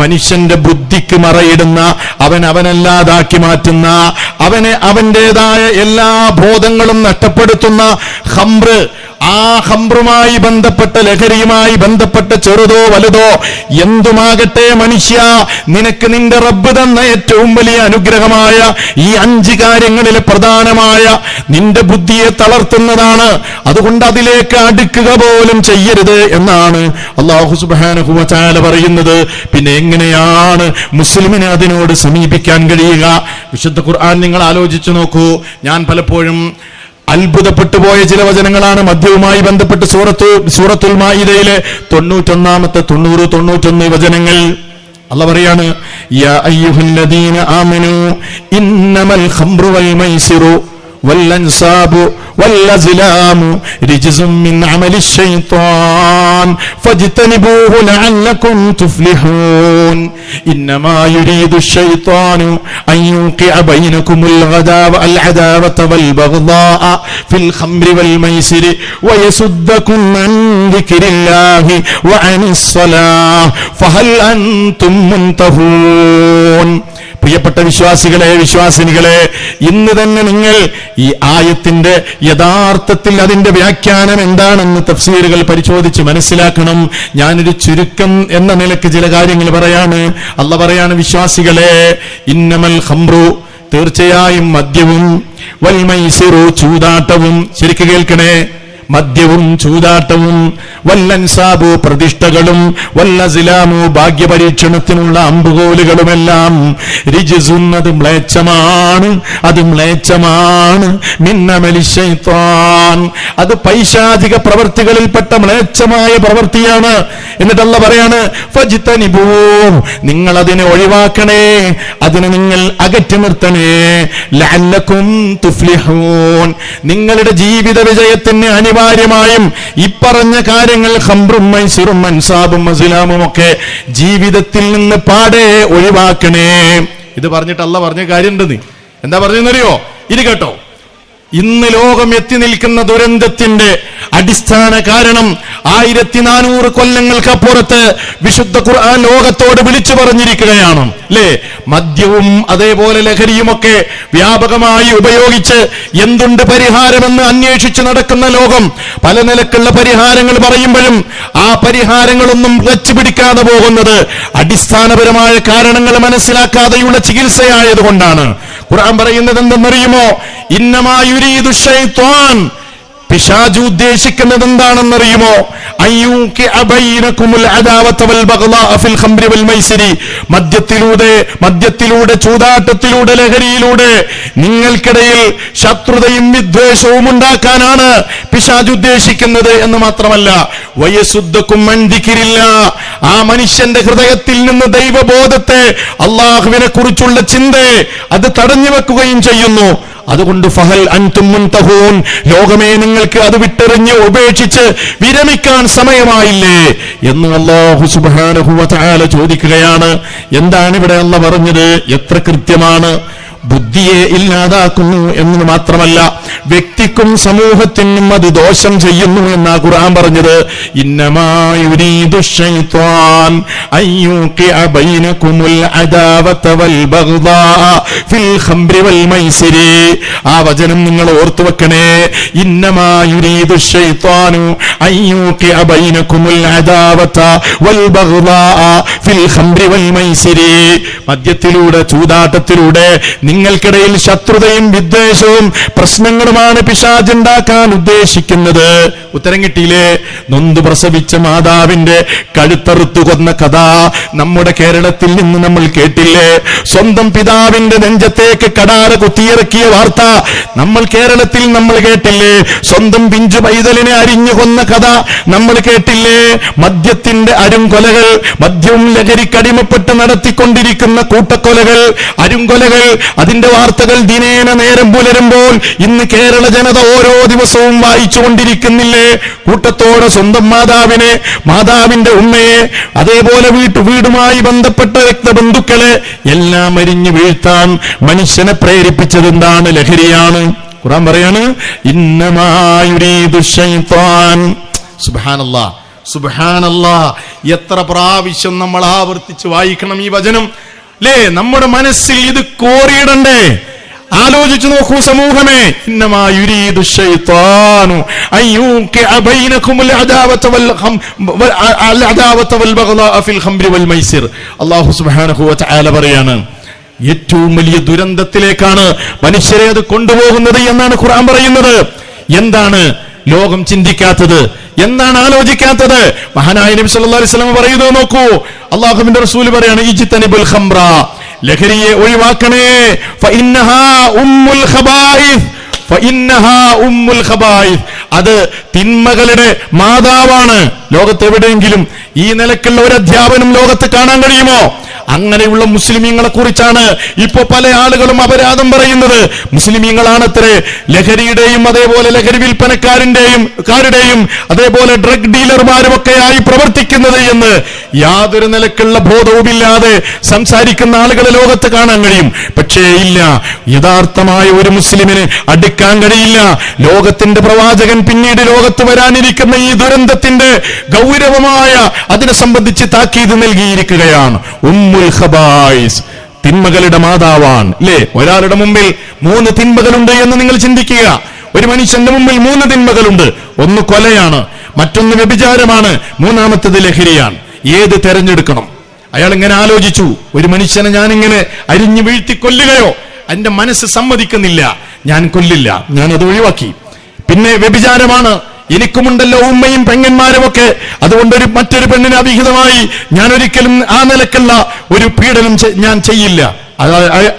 മനുഷ്യന്റെ ബുദ്ധിക്ക് മറയിടുന്ന, അവനല്ലാതാക്കി മാറ്റുന്ന, അവന്റേതായ എല്ലാ ബോധങ്ങളും നഷ്ടപ്പെടുത്തുന്ന ഖംർ. ആ ഖംറുമായി ബന്ധപ്പെട്ട, ലഹരിയുമായി ബന്ധപ്പെട്ട ചെറുതോ വലുതോ എന്തുമാകട്ടെ മനുഷ്യ, നിനക്ക് നിന്റെ റബ്ബ് തന്ന ഏറ്റവും വലിയ അനുഗ്രഹമായ ഈ 5 കാര്യങ്ങളിലെ പ്രധാനമായ നിന്റെ ബുദ്ധിയെ തളർത്തുന്നതാണ്. അതുകൊണ്ട് അതിലേക്ക് അടുക്കുക പോലും ചെയ്യരുത് എന്നാണ് അല്ലാഹു സുബ്ഹാനഹു വ തആല പറയുന്നത്. പിന്നെ എങ്ങനെയാണ് മുസ്ലിമിനെ അതിനോട് സമീപിക്കാൻ കഴിയുക? വിശുദ്ധ ഖുർആൻ നിങ്ങൾ ആലോചിച്ചു നോക്കൂ. ഞാൻ പലപ്പോഴും അത്ഭുതപ്പെട്ടു പോയ ചില വചനങ്ങളാണ് മദ്യവുമായി ബന്ധപ്പെട്ട് സൂറത്തുൽ മാഇദയിലെ 91-ാമത്തെ 90-91 വചനങ്ങൾ. അല്ലാഹു പറയാണ്, യാ അയ്യുഹല്ലദീന ആമനൂ ഇന്നമൽ ഖംറു വൽ മൈസിറു വൽ അൻസാബു والأزلام رجز من عمل الشيطان فاجتنبوه لعلكم تفلحون إنما يريد الشيطان أن يوقع بينكم العداوة والبغضاء في الخمر والميسر ويصدكم عن ذكر الله وعن الصلاة فهل أنتم منتهون. പ്രിയപ്പെട്ട വിശ്വാസികളെ, വിശ്വാസിനികളെ, ഇന്ന് തന്നെ നിങ്ങൾ ഈ ആയത്തിന്റെ യഥാർത്ഥത്തിൽ അതിന്റെ വ്യാഖ്യാനം എന്താണെന്ന് തഫ്സീറുകൾ പരിശോധിച്ച് മനസ്സിലാക്കണം. ഞാനൊരു ചുരുക്കം എന്ന നിലക്ക് ചില കാര്യങ്ങൾ പറയാണ്. അല്ലാഹു പറയാണ്, വിശ്വാസികളെ, ഇന്നമൽ ഖംറു, തീർച്ചയായും മദ്യവും, വൽ മൈസിറു, ചൂതാട്ടവും, ശരിക്ക് കേൾക്കണേ, മദ്യവും ചൂതാട്ടവും, വല്ലൻസാബു, പ്രതിഷ്ഠകളും, വല്ലസിലാമു, ഭാഗ്യപരീക്ഷണത്തിനുള്ള അമ്പുകോലുകളുമെല്ലാം, റിജ്സുൻ, അത് മ്ലേച്ഛമാണ്, അത് മ്ലേച്ഛമാണ്, മിന്നമലി ശൈത്താൻ, അത് പൈശാചിക പ്രവർത്തികളിൽപ്പെട്ട മ്ലേച്ഛമായ പ്രവൃത്തിയാണ്. എന്നിട്ട് അല്ലാഹു പറയാണ്, ഫജ്തനിബൂ, നിങ്ങൾ അതിനെ ഒഴിവാക്കണേ, അതിനെ നിങ്ങൾ അകറ്റി നിർത്തണേ, ലഅല്ലക്കും തുഫ്ലിഹൂൻ, നിങ്ങളുടെ ജീവിത വിജയത്തിന് അനിവാര്യമായും ഇപ്പറഞ്ഞ കാര്യങ്ങൾ ഖംറും മൈസിറും അൻസാബും അസ്ലാമും ഒക്കെ ജീവിതത്തിൽ നിന്ന് പാടെ ഒഴിവാക്കണേ. ഇത് പറഞ്ഞിട്ട് അല്ലാഹു പറഞ്ഞ കാര്യമുണ്ടെന്ന്. എന്താ പറഞ്ഞെന്നറിയോ? ഇത് കേട്ടോ. ഇന്ന് ലോകം എത്തി നിൽക്കുന്ന ദുരന്തത്തിന്റെ അടിസ്ഥാന കാരണം 1400 കൊല്ലങ്ങൾക്കപ്പുറത്ത് വിശുദ്ധ ഖുർആൻ ലോകത്തോട് വിളിച്ചു പറഞ്ഞിരിക്കുകയാണ് അല്ലേ? മദ്യവും അതേപോലെ ലഹരിയുമൊക്കെ വ്യാപകമായി ഉപയോഗിച്ച് എന്തുണ്ട് പരിഹാരമെന്ന് അന്വേഷിച്ച് നടക്കുന്ന ലോകം പല നിലക്കുള്ള പരിഹാരങ്ങൾ പറയുമ്പോഴും ആ പരിഹാരങ്ങളൊന്നും വെച്ചുപിടിക്കാതെ പോകുന്നത് അടിസ്ഥാനപരമായ കാരണങ്ങൾ മനസ്സിലാക്കാതെയുള്ള ചികിത്സയായതുകൊണ്ടാണ്. ഖുർആൻ പറയുന്നത് എന്തെന്നറിയുമോ? ഇന്നമാ യുരീദു ശൈത്വാൻ, പിശാച് ഉദ്ദേശിക്കുന്നത് എന്താണെന്നറിയുമോ? മദ്യത്തിലൂടെ ചൂതാട്ടത്തിലൂടെ ലഹരിയിലൂടെ നിങ്ങൾക്കിടയിൽ ശത്രുതയും വിദ്വേഷവും ഉണ്ടാക്കാനാണ് പിശാച് ഉദ്ദേശിക്കുന്നത് എന്ന് മാത്രമല്ല, വയസുദ്ദക്കും മൻദിക്കിരില്ല, ആ മനുഷ്യന്റെ ഹൃദയത്തിൽ നിന്ന് ദൈവബോധത്തെ, അള്ളാഹുവിനെ കുറിച്ചുള്ള ചിന്തയെ അത് തടഞ്ഞു വെക്കുകയും ചെയ്യുന്നു. അതുകൊണ്ട് ഫഹൽ അൻതും മുൻതഹൂൻ, ലോകമേ നിങ്ങൾക്ക് അത് വിട്ടെറിഞ്ഞ് ഉപേക്ഷിച്ച് വിരമിക്കാൻ സമയമായില്ലേ എന്ന് അല്ലാഹു സുബ്ഹാനഹു വ തആല ചോദിക്കുകയാണ്. എന്താണ് ഇവിടെ അല്ലാഹു പറഞ്ഞത്? എത്ര കൃത്യമാണ്. ബുദ്ധിയെ ഇല്ലാതാക്കുന്നു എന്ന് മാത്രമല്ല, വ്യക്തിക്കും സമൂഹത്തിനും അത് ദോഷം ചെയ്യുന്നു എന്നാ ഖുർആൻ പറഞ്ഞത്. ഇന്നമാ യുരീദു ശൈത്വാൻ അയ്യൂഖിഅ ബൈനകുമുൽ അദാവത വൽ ബഗ്ദാ ഫിൽ ഖംറി വൽ മൈസിരി. ആ വചനം നിങ്ങൾ ഓർത്തു വെക്കണേ. ഇന്നമാ യുരീദു ശൈത്വാനു അയ്യൂഖിഅ ബൈനകുമുൽ അദാവത വൽ ബഗ്ദാ ഫിൽ ഖംറി വൽ മൈസിരി. മദ്യത്തിലൂടെ, ചൂതാട്ടത്തിലൂടെ നിങ്ങൾക്കിടയിൽ ശത്രുതയും വിദ്വേഷവും പ്രശ്നങ്ങളുമാണ് പിശാചുണ്ടാക്കാൻ ഉദ്ദേശിക്കുന്നത്. ഉത്തരം കിട്ടിയില്ലേ? നൊന്തു പ്രസവിച്ച മാതാവിന്റെ കഴുത്തറുത്തു കൊന്ന കഥ നമ്മുടെ കേരളത്തിൽ നിന്ന് നമ്മൾ കേട്ടില്ലേ? സ്വന്തം പിതാവിന്റെ നെഞ്ചത്തേക്ക് കടാര കുത്തിയിറക്കിയ വാർത്ത നമ്മൾ കേരളത്തിൽ നമ്മൾ കേട്ടില്ലേ? സ്വന്തം പിഞ്ചു പൈതലിനെ അരിഞ്ഞു കൊന്ന കഥ നമ്മൾ കേട്ടില്ലേ? മദ്യത്തിന്റെ അരുംകൊലകൾ, മദ്യവും ലഹരിക്കടിമപ്പെട്ട് നടത്തിക്കൊണ്ടിരിക്കുന്ന കൂട്ടക്കൊലകൾ, അരുംകൊലകൾ, അതിന്റെ വാർത്തകൾ ദിനേന നേരം പുലരുമ്പോൾ ഇന്ന് കേരള ജനത ഓരോ ദിവസവും വായിച്ചുകൊണ്ടിരിക്കുന്നില്ലേ? കൂട്ടത്തോടെ സ്വന്തം മാതാവിനെ, മാതാവിന്റെ ഉമ്മയെ, അതേപോലെ വീടുമായി ബന്ധപ്പെട്ട രക്തബന്ധുക്കളെ എല്ലാം അരിഞ്ഞു വീഴ്ത്താൻ മനുഷ്യനെ പ്രേരിപ്പിച്ചത് എന്താണ്? ലഹരിയാണ്. ഖുർആൻ പറയാണ് ഇന്നമാ യുരീദു ശൈത്വാൻ. സുബ്ഹാനല്ലാഹ്, സുബ്ഹാനല്ലാഹ്. എത്ര പ്രാവശ്യം നമ്മൾ ആവർത്തിച്ച് വായിക്കണം ഈ വചനം അല്ലേ? നമ്മുടെ മനസ്സിൽ ഇത് കോറിയിടണ്ടേ? ആലോചിച്ചു നോക്കൂ സമൂഹമേ. ഇന്നമാ യുരീദു ശൈത്വാനു അയ്യൂഖിഅ ബൈനകുമുൽ അദാവത വൽ ബഗ്ദാ ഫിൽ ഖംറി വൽ മൈസിർ. അല്ലാഹു സുബ്ഹാനഹു വ തആല പറയാണ്, ഏറ്റവും വലിയ ദുരന്തത്തിലേക്കാണ് മനുഷ്യരെ അത് കൊണ്ടുപോകുന്നത് എന്നാണ് ഖുർആൻ പറയുന്നത്. എന്താണ് ലോകം ചിന്തിക്കാത്തത്? എന്താണ് ആലോചിക്കാത്തത്? മഹാനായ നബി സല്ലല്ലാഹു അലൈഹി വസല്ലം പറയുന്നത് നോക്കൂ. അല്ലാഹുവിന്റെ റസൂൽ പറയാണ്, ഇജ്തനിബുൽ ഖംറ, ലഹരിയെ ഒഴിവാക്കണേ. ഫഇന്നഹാ ഉമ്മുൽ ഖബായിസ്, ഫഇന്നഹാ ഉമ്മുൽ ഖബായിസ്. അത് തിന്മകളുടെ മാതാവാണ്. ലോകത്ത് എവിടെയെങ്കിലും ഈ നിലക്കുള്ള ഒരു അധ്യാപനം ലോകത്ത് കാണാൻ കഴിയുമോ? അങ്ങനെയുള്ള മുസ്ലിമീങ്ങളെ കുറിച്ചാണ് ഇപ്പോ പല ആളുകളും അപരാധം പറയുന്നത്. മുസ്ലിമീങ്ങളാണത്രേ ലഹരിയുടെയും അതേപോലെ ലഹരി വിൽപ്പനക്കാരുടെയും അതേപോലെ ഡ്രഗ് ഡീലർമാരുമൊക്കെയായി പ്രവർത്തിക്കുന്നത് എന്ന് യാതൊരു നിലക്കുള്ള ബോധവുമില്ലാതെ സംസാരിക്കുന്ന ആളുകളെ ലോകത്ത് കാണാൻ കഴിയും. പക്ഷേ ഇല്ല, യഥാർത്ഥമായ ഒരു മുസ്ലിമിന് അടുക്കാൻ കഴിയില്ല. ലോകത്തിന്റെ പ്രവാചകൻ പിന്നീട് ലോകത്ത് വരാനിരിക്കുന്ന ഈ ദുരന്തത്തിന്റെ ഗൗരവമായ അതിനെ സംബന്ധിച്ച് താക്കീത് നൽകിയിരിക്കുകയാണ്. ഉമ്മുൽ ഖബായിസ്, തിന്മകളുടെ മാതാവാണ് അല്ലേ? ഒരാളുടെ മുമ്പിൽ 3 തിന്മകളുണ്ട് എന്ന് നിങ്ങൾ ചിന്തിക്കുക. ഒരു മനുഷ്യന്റെ മുമ്പിൽ 3 തിന്മകളുണ്ട്. ഒന്ന് കൊലയാണ്, മറ്റൊന്ന് വ്യഭിചാരമാണ്, മൂന്നാമത്തേത് ലഹരിയാണ്. ഏത് തെരഞ്ഞെടുക്കണം? അയാൾ ഇങ്ങനെ ആലോചിച്ചു. ഒരു മനുഷ്യനെ ഞാനിങ്ങനെ അരിഞ്ഞു വീഴ്ത്തി കൊല്ലുകയോ? എന്റെ മനസ്സ് സമ്മതിക്കുന്നില്ല, ഞാൻ കൊല്ലില്ല, ഞാൻ അത് ഒഴിവാക്കി. പിന്നെ വ്യഭിചാരമാണ്, എനിക്കുമുണ്ടല്ലോ ഉമ്മയും പെങ്ങന്മാരുമൊക്കെ, അതുകൊണ്ട് മറ്റൊരു പെണ്ണിന് അവിഹിതമായി ഞാൻ ഒരിക്കലും ആ നിലക്കുള്ള ഒരു പീഡനം ഞാൻ ചെയ്യില്ല.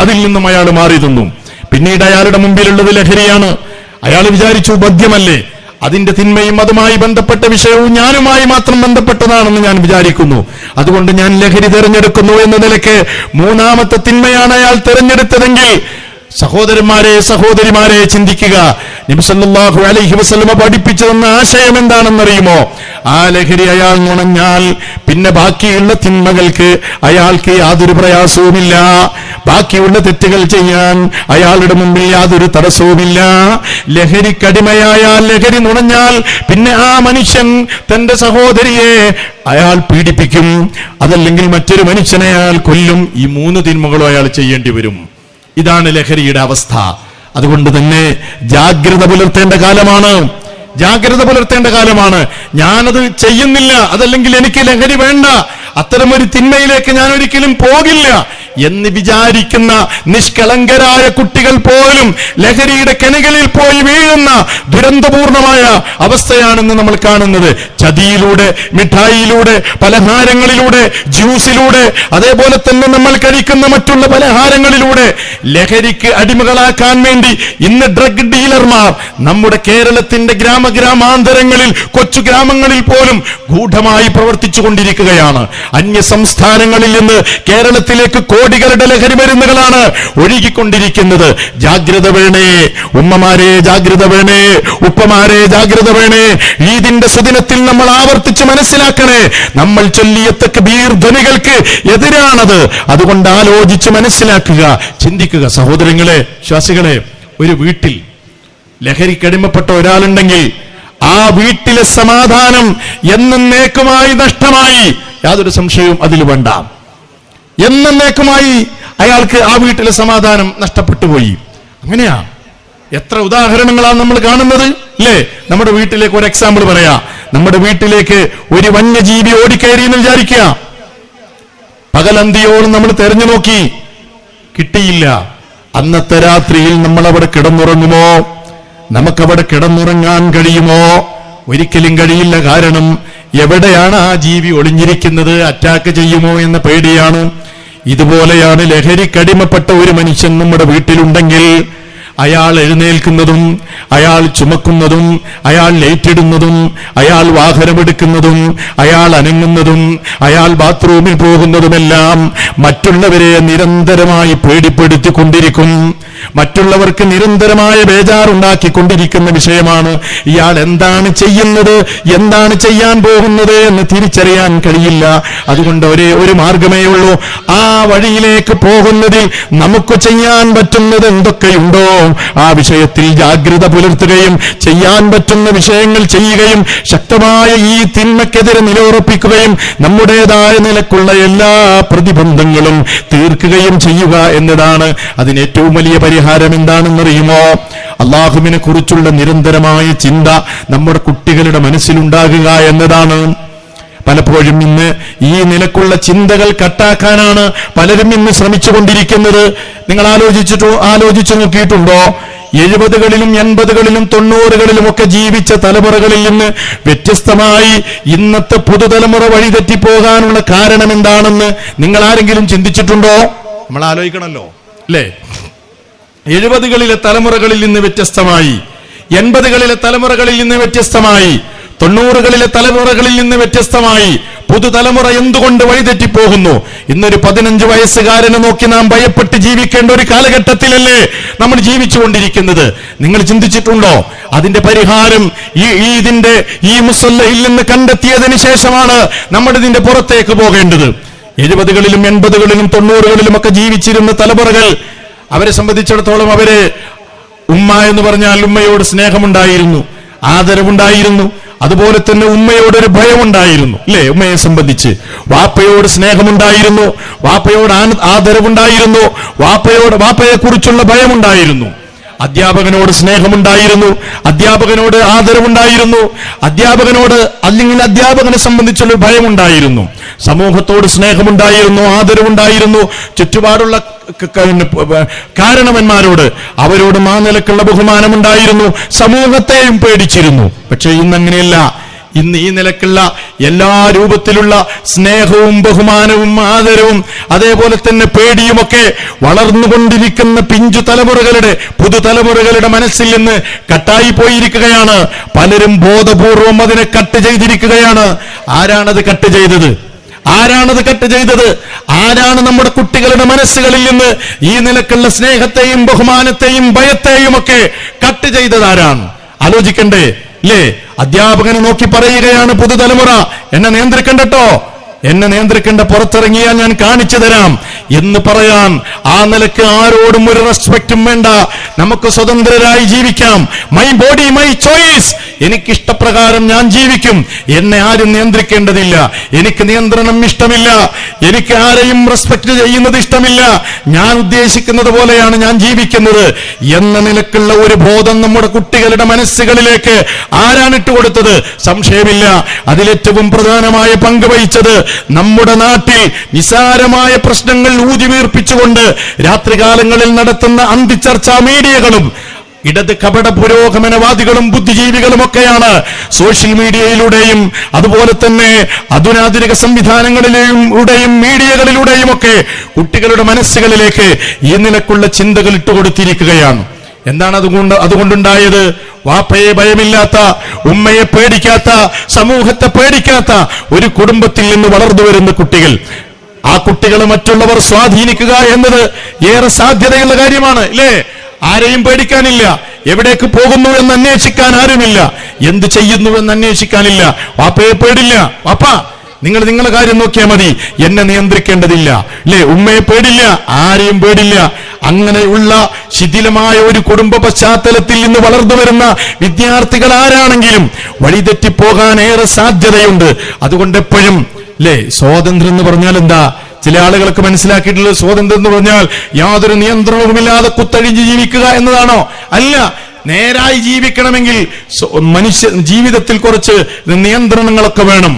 അതിൽ നിന്നും അയാൾ മാറി നിന്നു. പിന്നീട് അയാളുടെ മുമ്പിലുള്ളത് ലഹരിയാണ്. അയാൾ വിചാരിച്ചു മദ്യമല്ലേ, അതിന്റെ തിന്മയും അതുമായി ബന്ധപ്പെട്ട വിഷയവും ഞാനുമായി മാത്രം ബന്ധപ്പെട്ടതാണെന്ന് ഞാൻ വിചാരിക്കുന്നു, അതുകൊണ്ട് ഞാൻ ലഹരി തിരഞ്ഞെടുക്കുന്നു എന്ന നിലയ്ക്ക് മൂന്നാമത്തെ തിന്മയാണ് അയാൾ തിരഞ്ഞെടുത്തതെങ്കിൽ, സഹോദരന്മാരെ സഹോദരിമാരെ ചിന്തിക്കുക. നബി സല്ലല്ലാഹു അലൈഹി വസല്ലമ പഠിപ്പിച്ചു തന്ന ആശയം എന്താണെന്നറിയുമോ? ആ ലഹരി അയാൾ നുണഞ്ഞാൽ പിന്നെ ബാക്കിയുള്ള തിന്മകൾക്ക് അയാൾക്ക് യാതൊരു പ്രയാസവുമില്ല. ബാക്കിയുള്ള തെറ്റുകൾ ചെയ്യാൻ അയാളുടെ മുമ്പിൽ യാതൊരു തടസ്സവുമില്ല. ലഹരിക്കടിമയായാൽ, ലഹരി നുണഞ്ഞാൽ പിന്നെ ആ മനുഷ്യൻ തന്റെ സഹോദരിയെ അയാൾ പീഡിപ്പിക്കും, അതല്ലെങ്കിൽ മറ്റൊരു മനുഷ്യനെ അയാൾ കൊല്ലും. ഈ 3 തിന്മകളും അയാൾ ചെയ്യേണ്ടി വരും. ഇതാണ് ലഹരിയുടെ അവസ്ഥ. അതുകൊണ്ട് തന്നെ ജാഗ്രത പുലർത്തേണ്ട കാലമാണ്, ജാഗ്രത പുലർത്തേണ്ട കാലമാണ്. ഞാനത് ചെയ്യുന്നില്ല, അതല്ലെങ്കിൽ എനിക്ക് ലഹരി വേണ്ട, അത്തരമൊരു തിന്മയിലേക്ക് ഞാൻ ഒരിക്കലും പോകില്ല എന്ന് വിചാരിക്കുന്ന നിഷ്കളങ്കരായ കുട്ടികൾ പോലും ലഹരിയുടെ കെണികളിൽ പോയി വീഴുന്ന ദുരന്തപൂർണമായ അവസ്ഥയാണെന്ന് നമ്മൾ കാണുന്നത്. ചതിയിലൂടെ, മിഠായിയിലൂടെ, പലഹാരങ്ങളിലൂടെ, ജ്യൂസിലൂടെ, അതേപോലെ തന്നെ നമ്മൾ കഴിക്കുന്ന മറ്റുള്ള പലഹാരങ്ങളിലൂടെ ലഹരിക്ക് അടിമകളാക്കാൻ വേണ്ടി ഇന്ന് ഡ്രഗ് ഡീലർമാർ നമ്മുടെ കേരളത്തിന്റെ ഗ്രാമാന്തരങ്ങളിൽ, കൊച്ചു ഗ്രാമങ്ങളിൽ പോലും ഗൂഢമായി പ്രവർത്തിച്ചു കൊണ്ടിരിക്കുകയാണ്. അന്യ സംസ്ഥാനങ്ങളിൽ നിന്ന് കേരളത്തിലേക്ക് കോടികളുടെ ലഹരി മരുന്നുകളാണ് ഒഴുകിക്കൊണ്ടിരിക്കുന്നത്. ജാഗ്രത വേണേ ഉമ്മമാരെ, ജാഗ്രത വേണേ ഉപ്പമാരെ, ജാഗ്രത വേണേ. ഈദിന്റെ സുദിനത്തിൽ നമ്മൾ ആവർത്തിച്ച് മനസ്സിലാക്കണേ, നമ്മൾ ചൊല്ലിയ തക്ബീർ ധ്വനികൾക്ക് എതിരാണത്. അതുകൊണ്ട് ആലോചിച്ച് മനസ്സിലാക്കുക, ചിന്തിക്കുക. സഹോദരങ്ങളെ, വിശ്വാസികളെ, ഒരു വീട്ടിൽ ലഹരിക്കടിമപ്പെട്ട ഒരാളുണ്ടെങ്കിൽ ആ വീട്ടിലെ സമാധാനം എന്നേക്കുമായി നഷ്ടമായി. യാതൊരു സംശയവും അതിൽ വേണ്ട. എന്നേക്കുമായി അയാൾക്ക് ആ വീട്ടിലെ സമാധാനം നഷ്ടപ്പെട്ടു പോയി. അങ്ങനെയാ എത്ര ഉദാഹരണങ്ങളാണ് നമ്മൾ കാണുന്നത്, അല്ലേ? നമ്മുടെ വീട്ടിലേക്ക് ഒരു എക്സാമ്പിൾ പറയാ. നമ്മുടെ വീട്ടിലേക്ക് ഒരു വന്യജീവി ഓടിക്കയറി എന്ന് വിചാരിക്കുക. പകലന്തിയോളം നമ്മൾ തെരഞ്ഞു നോക്കി, കിട്ടിയില്ല. അന്നത്തെ രാത്രിയിൽ നമ്മൾ അവിടെ കിടന്നുറങ്ങുമോ? നമുക്കവിടെ കിടന്നുറങ്ങാൻ കഴിയുമോ? ഒരിക്കലും കഴിയില്ല. കാരണം എവിടെയാണ് ആ ജീവി ഒളിഞ്ഞിരിക്കുന്നത്, അറ്റാക്ക് ചെയ്യുമോ എന്ന പേടിയാണ്. ഇതുപോലെയാണ് ലഹരിക്കടിമപ്പെട്ട ഒരു മനുഷ്യൻ നമ്മുടെ വീട്ടിലുണ്ടെങ്കിൽ അയാൾ എഴുന്നേൽക്കുന്നതും അയാൾ ചുമക്കുന്നതും അയാൾ ലേറ്റിടുന്നതും അയാൾ വാഹനമെടുക്കുന്നതും അയാൾ അനങ്ങുന്നതും അയാൾ ബാത്റൂമിൽ പോകുന്നതുമെല്ലാം മറ്റുള്ളവരെ നിരന്തരമായി പേടിപ്പെടുത്തിക്കൊണ്ടിരിക്കും. മറ്റുള്ളവർക്ക് നിരന്തരമായ ബേജാറുണ്ടാക്കിക്കൊണ്ടിരിക്കുന്ന വിഷയമാണ്. ഇയാൾ എന്താണ് ചെയ്യുന്നത്, എന്താണ് ചെയ്യാൻ പോകുന്നത് എന്ന് തിരിച്ചറിയാൻ കഴിയില്ല. അതുകൊണ്ട് ഒരേ ഒരു മാർഗമേ ഉള്ളൂ. ആ വഴിയിലേക്ക് പോകുന്നതിൽ നമുക്ക് ചെയ്യാൻ പറ്റുന്നത് എന്തൊക്കെയുണ്ടോ ആ വിഷയത്തിൽ ജാഗ്രത പുലർത്തുകയും ചെയ്യാൻ പറ്റുന്ന വിഷയങ്ങൾ ചെയ്യുകയും ശക്തമായ ഈ തിന്മയ്ക്കെതിരെ നിലയുറപ്പിക്കുകയും നമ്മുടേതായ നിലക്കുള്ള എല്ലാ പ്രതിബന്ധങ്ങളും തീർക്കുകയും ചെയ്യുക എന്നതാണ്. അതിന് ഏറ്റവും വലിയ പരിഹാരം എന്താണെന്നറിയുമോ? അള്ളാഹുവിനെ കുറിച്ചുള്ള നിരന്തരമായ ചിന്ത നമ്മുടെ കുട്ടികളുടെ മനസ്സിലുണ്ടാകുക എന്നതാണ്. പലപ്പോഴും ഇന്ന് ഈ നിലക്കുള്ള ചിന്തകൾ കട്ടാക്കാനാണ് പലരും ഇന്ന് ശ്രമിച്ചുകൊണ്ടിരിക്കുന്നത്. നിങ്ങൾ ആലോചിച്ചു നോക്കിയിട്ടുണ്ടോ? 70കളിലും 80കളിലും 90കളിലും ഒക്കെ ജീവിച്ച തലമുറകളിൽ നിന്ന് വ്യത്യസ്തമായി ഇന്നത്തെ പുതുതലമുറ വഴിതെറ്റിപ്പോകാനുള്ള കാരണം എന്താണെന്ന് നിങ്ങൾ ആരെങ്കിലും ചിന്തിച്ചിട്ടുണ്ടോ? നമ്മൾ ആലോചിക്കണമല്ലോ, അല്ലേ? 70കളിലെ തലമുറകളിൽ നിന്ന് വ്യത്യസ്തമായി, 80കളിലെ തലമുറകളിൽ നിന്ന് വ്യത്യസ്തമായി, 90കളിലെ തലമുറകളിൽ നിന്ന് വ്യത്യസ്തമായി പുതുതലമുറ എന്തുകൊണ്ട് വഴിതെറ്റിപ്പോകുന്നു? ഇന്നൊരു 15 വയസ്സുകാരനെ നോക്കി നാം ഭയപ്പെട്ട് ജീവിക്കേണ്ട ഒരു കാലഘട്ടത്തിലല്ലേ നമ്മൾ ജീവിച്ചുകൊണ്ടിരിക്കുന്നത്? നിങ്ങൾ ചിന്തിച്ചിട്ടുണ്ടോ? അതിന്റെ പരിഹാരം ഈ മുസല്ലയിൽ നിന്ന് കണ്ടെത്തിയതിന് ശേഷമാണ് നമ്മൾ ഇതിന്റെ പുറത്തേക്ക് പോകേണ്ടത്. 70കളിലും 80കളിലും 90കളിലും ഒക്കെ ജീവിച്ചിരുന്ന തലമുറകൾ, അവരെ സംബന്ധിച്ചിടത്തോളം അവര് ഉമ്മ എന്ന് പറഞ്ഞാൽ ഉമ്മയോട് സ്നേഹമുണ്ടായിരുന്നു, ആദരവുണ്ടായിരുന്നു. അതുപോലെ തന്നെ ഉമ്മയോടൊരു ഭയമുണ്ടായിരുന്നു, അല്ലേ? ഉമ്മയെ സംബന്ധിച്ച് വാപ്പയോട് സ്നേഹമുണ്ടായിരുന്നു, വാപ്പയോട് ആദരവുണ്ടായിരുന്നു, വാപ്പയെക്കുറിച്ചുള്ള ഭയമുണ്ടായിരുന്നു. അധ്യാപകനോട് സ്നേഹമുണ്ടായിരുന്നു, അധ്യാപകനോട് ആദരവുണ്ടായിരുന്നു, അധ്യാപകനോട് അല്ലെങ്കിൽ അധ്യാപകനെ സംബന്ധിച്ചുള്ള ഭയമുണ്ടായിരുന്നു. സമൂഹത്തോട് സ്നേഹമുണ്ടായിരുന്നു, ആദരവുണ്ടായിരുന്നു. ചുറ്റുപാടുള്ള കാരണവന്മാരോട് അവരോട് ആ നിലക്കുള്ള ബഹുമാനമുണ്ടായിരുന്നു. സമൂഹത്തെയും പേടിച്ചിരുന്നു. പക്ഷേ ഇന്നങ്ങനെയല്ല. ഇന്ന് ഈ നിലക്കുള്ള എല്ലാ രൂപത്തിലുള്ള സ്നേഹവും ബഹുമാനവും ആദരവും അതേപോലെ തന്നെ പേടിയുമൊക്കെ വളർന്നുകൊണ്ടിരിക്കുന്ന പിഞ്ചു തലമുറകളുടെ പുതുതലമുറകളുടെ മനസ്സിൽ നിന്ന് കട്ടായി പോയിരിക്കുകയാണ്. പലരും ബോധപൂർവം അതിനെ കട്ട് ചെയ്തിരിക്കുകയാണ്. ആരാണത് കട്ട് ചെയ്തത്? ആരാണ് നമ്മുടെ കുട്ടികളുടെ മനസ്സുകളിൽ നിന്ന് ഈ നിലക്കുള്ള സ്നേഹത്തെയും ബഹുമാനത്തെയും ഭയത്തെയും ഒക്കെ കട്ട് ചെയ്തത് ആരാണ്? ആലോചിക്കണ്ടേ, അല്ലേ? അധ്യാപകനെ നോക്കി പറയുകയാണ് പുതുതലമുറ, എന്നെ നിയന്ത്രിക്കണ്ടട്ടോ, എന്നെ നിയന്ത്രിക്കേണ്ട, പുറത്തിറങ്ങിയാൽ ഞാൻ കാണിച്ചു തരാം എന്ന് പറയാൻ ആ നിലക്ക് ആരോടും ഒരു റെസ്പെക്റ്റും വേണ്ട. നമുക്ക് സ്വതന്ത്രരായി ജീവിക്കാം. മൈ ബോഡി മൈ ചോയ്സ്, എനിക്കിഷ്ടപ്രകാരം ഞാൻ ജീവിക്കും. എന്നെ ആരും നിയന്ത്രിക്കേണ്ടതില്ല. എനിക്ക് നിയന്ത്രണം ഇഷ്ടമില്ല. എനിക്ക് ആരെയും റെസ്പെക്ട് ചെയ്യുന്നത് ഇഷ്ടമില്ല. ഞാൻ ഉദ്ദേശിക്കുന്നത് പോലെയാണ് ഞാൻ ജീവിക്കുന്നത് എന്ന നിലക്കുള്ള ഒരു ബോധം നമ്മുടെ കുട്ടികളുടെ മനസ്സുകളിലേക്ക് ആരാണ് ഇട്ടുകൊടുത്തത്? സംശയമില്ല, അതിലേറ്റവും പ്രധാനമായ പങ്ക് വഹിച്ചത് നമ്മുടെ നാട്ടിൽ നിസാരമായ പ്രശ്നങ്ങൾ ഊതിവീർപ്പിച്ചുകൊണ്ട് രാത്രികാലങ്ങളിൽ നടത്തുന്ന അന്തിച്ചർച്ചാ മീഡിയകളും ഇടത് കപട പുരോഗമനവാദികളും ബുദ്ധിജീവികളും ഒക്കെയാണ്. സോഷ്യൽ മീഡിയയിലൂടെയും അതുപോലെ തന്നെ അധുനാധുനിക സംവിധാനങ്ങളിലൂടെയും മീഡിയകളിലൂടെയും ഒക്കെ കുട്ടികളുടെ മനസ്സുകളിലേക്ക് ഈ നിലക്കുള്ള ചിന്തകൾ ഇട്ടുകൊടുത്തിരിക്കുകയാണ്. എന്താണ് അതുകൊണ്ടുണ്ടായത്? വാപ്പയെ ഭയമില്ലാത്ത, ഉമ്മയെ പേടിക്കാത്ത, സമൂഹത്തെ പേടിക്കാത്ത ഒരു കുടുംബത്തിൽ നിന്ന് വളർന്നു വരുന്ന കുട്ടികൾ. ആ കുട്ടികളെ മറ്റുള്ളവർ സ്വാധീനിക്കുക എന്നത് ഏറെ സാധ്യതയുള്ള കാര്യമാണ്, ഇല്ലേ? ആരെയും പേടിക്കാനില്ല, എവിടേക്ക് പോകുന്നു എന്ന് അന്വേഷിക്കാൻ ആരുമില്ല, എന്ത് ചെയ്യുന്നു എന്ന് അന്വേഷിക്കാനില്ല. വാപ്പയെ പേടില്ല, വാപ്പ നിങ്ങൾ നിങ്ങളെ കാര്യം നോക്കിയാൽ മതി, എന്നെ നിയന്ത്രിക്കേണ്ടതില്ല, അല്ലേ? ഉമ്മയെ പേടില്ല, ആരെയും പേടില്ല. അങ്ങനെയുള്ള ശിഥിലമായ ഒരു കുടുംബ പശ്ചാത്തലത്തിൽ നിന്ന് വളർന്നു വരുന്ന വിദ്യാർത്ഥികൾ ആരാണെങ്കിലും വഴിതെറ്റിപ്പോകാൻ ഏറെ സാധ്യതയുണ്ട്. അതുകൊണ്ട് എപ്പോഴും, അല്ലേ, സ്വാതന്ത്ര്യം എന്ന് പറഞ്ഞാൽ എന്താ? ചില ആളുകൾക്ക് മനസ്സിലാക്കിയിട്ടുള്ളത് സ്വാതന്ത്ര്യം എന്ന് പറഞ്ഞാൽ യാതൊരു നിയന്ത്രണവുമില്ലാതെ കുത്തഴിഞ്ഞ് ജീവിക്കുക എന്നതാണോ? അല്ല. നേരായി ജീവിക്കണമെങ്കിൽ മനുഷ്യ ജീവിതത്തിൽ കുറച്ച് നിയന്ത്രണങ്ങളൊക്കെ വേണം.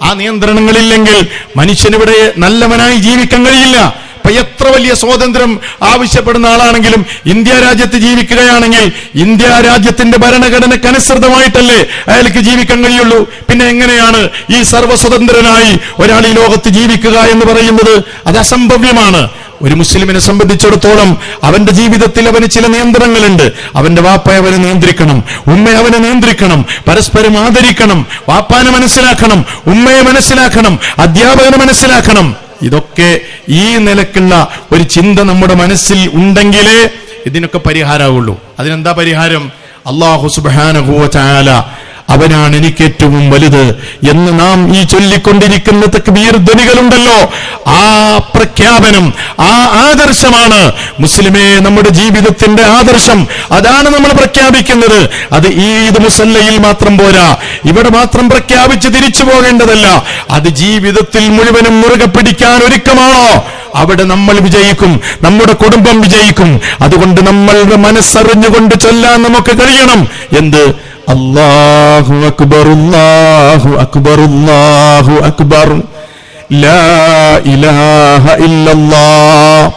ആ നിയന്ത്രണങ്ങളില്ലെങ്കിൽ മനുഷ്യനിവിടെ നല്ലവനായി ജീവിക്കാൻ കഴിയില്ല. അപ്പൊ എത്ര വലിയ സ്വാതന്ത്ര്യം ആവശ്യപ്പെടുന്ന ആളാണെങ്കിലും ഇന്ത്യ രാജ്യത്ത് ജീവിക്കുകയാണെങ്കിൽ ഇന്ത്യ രാജ്യത്തിന്റെ ഭരണഘടനക്കനുസൃതമായിട്ടല്ലേ അയാൾക്ക് ജീവിക്കാൻ കഴിയുള്ളൂ. പിന്നെ എങ്ങനെയാണ് ഈ സർവ്വസ്വതന്ത്രനായി ഒരാൾ ഈ ലോകത്ത് ജീവിക്കുക എന്ന് പറയുന്നത്? അത് അസംഭവ്യമാണ്. ഒരു മുസ്ലിമിനെ സംബന്ധിച്ചിടത്തോളം അവന്റെ ജീവിതത്തിൽ അവന് ചില നിയന്ത്രണങ്ങളുണ്ട്. അവന്റെ വാപ്പയെ അവനെ നിയന്ത്രിക്കണം, ഉമ്മയെ അവനെ നിയന്ത്രിക്കണം, പരസ്പരം ആദരിക്കണം, വാപ്പാനെ മനസ്സിലാക്കണം, ഉമ്മയെ മനസ്സിലാക്കണം, അധ്യാപകനെ മനസ്സിലാക്കണം. ഇതൊക്കെ ഈ നിലക്കുള്ള ഒരു ചിന്ത നമ്മുടെ മനസ്സിൽ ഉണ്ടെങ്കിലേ ഇതിനൊക്കെ പരിഹാരമാവുള്ളൂ. അതിനെന്താ പരിഹാരം? അല്ലാഹു സുബ്ഹാനഹു വ തആല അവനാണ് എനിക്ക് ഏറ്റവും വലുത് എന്ന് നാം ഈ ചൊല്ലിക്കൊണ്ടിരിക്കുന്ന തക്ബീർ ധ്വനികളുണ്ടല്ലോ, ആ പ്രഖ്യാപനം, ആ ആദർശമാണ് മുസ്ലിമേ നമ്മുടെ ജീവിതത്തിന്റെ ആദർശം. അതാണ് നമ്മൾ പ്രഖ്യാപിക്കുന്നത്. അത് ഈദ് മുസല്ലയിൽ മാത്രം പോരാ, ഇവിടെ മാത്രം പ്രഖ്യാപിച്ച് തിരിച്ചു പോകേണ്ടതല്ല. അത് ജീവിതത്തിൽ മുഴുവനും മുറുകെ പിടിക്കാൻ ഒരുക്കമാണോ അവിടെ നമ്മൾ വിജയിക്കും, നമ്മുടെ കുടുംബം വിജയിക്കും. അതുകൊണ്ട് നമ്മളുടെ മനസ്സറിഞ്ഞുകൊണ്ട് ചൊല്ലാൻ നമുക്ക് കഴിയണം. എന്ത്? അല്ലാഹു അക്ബർ, അല്ലാഹു അക്ബർ, അല്ലാഹു അക്ബർ, ലാ ഇലാഹ ഇല്ലല്ലാഹ്,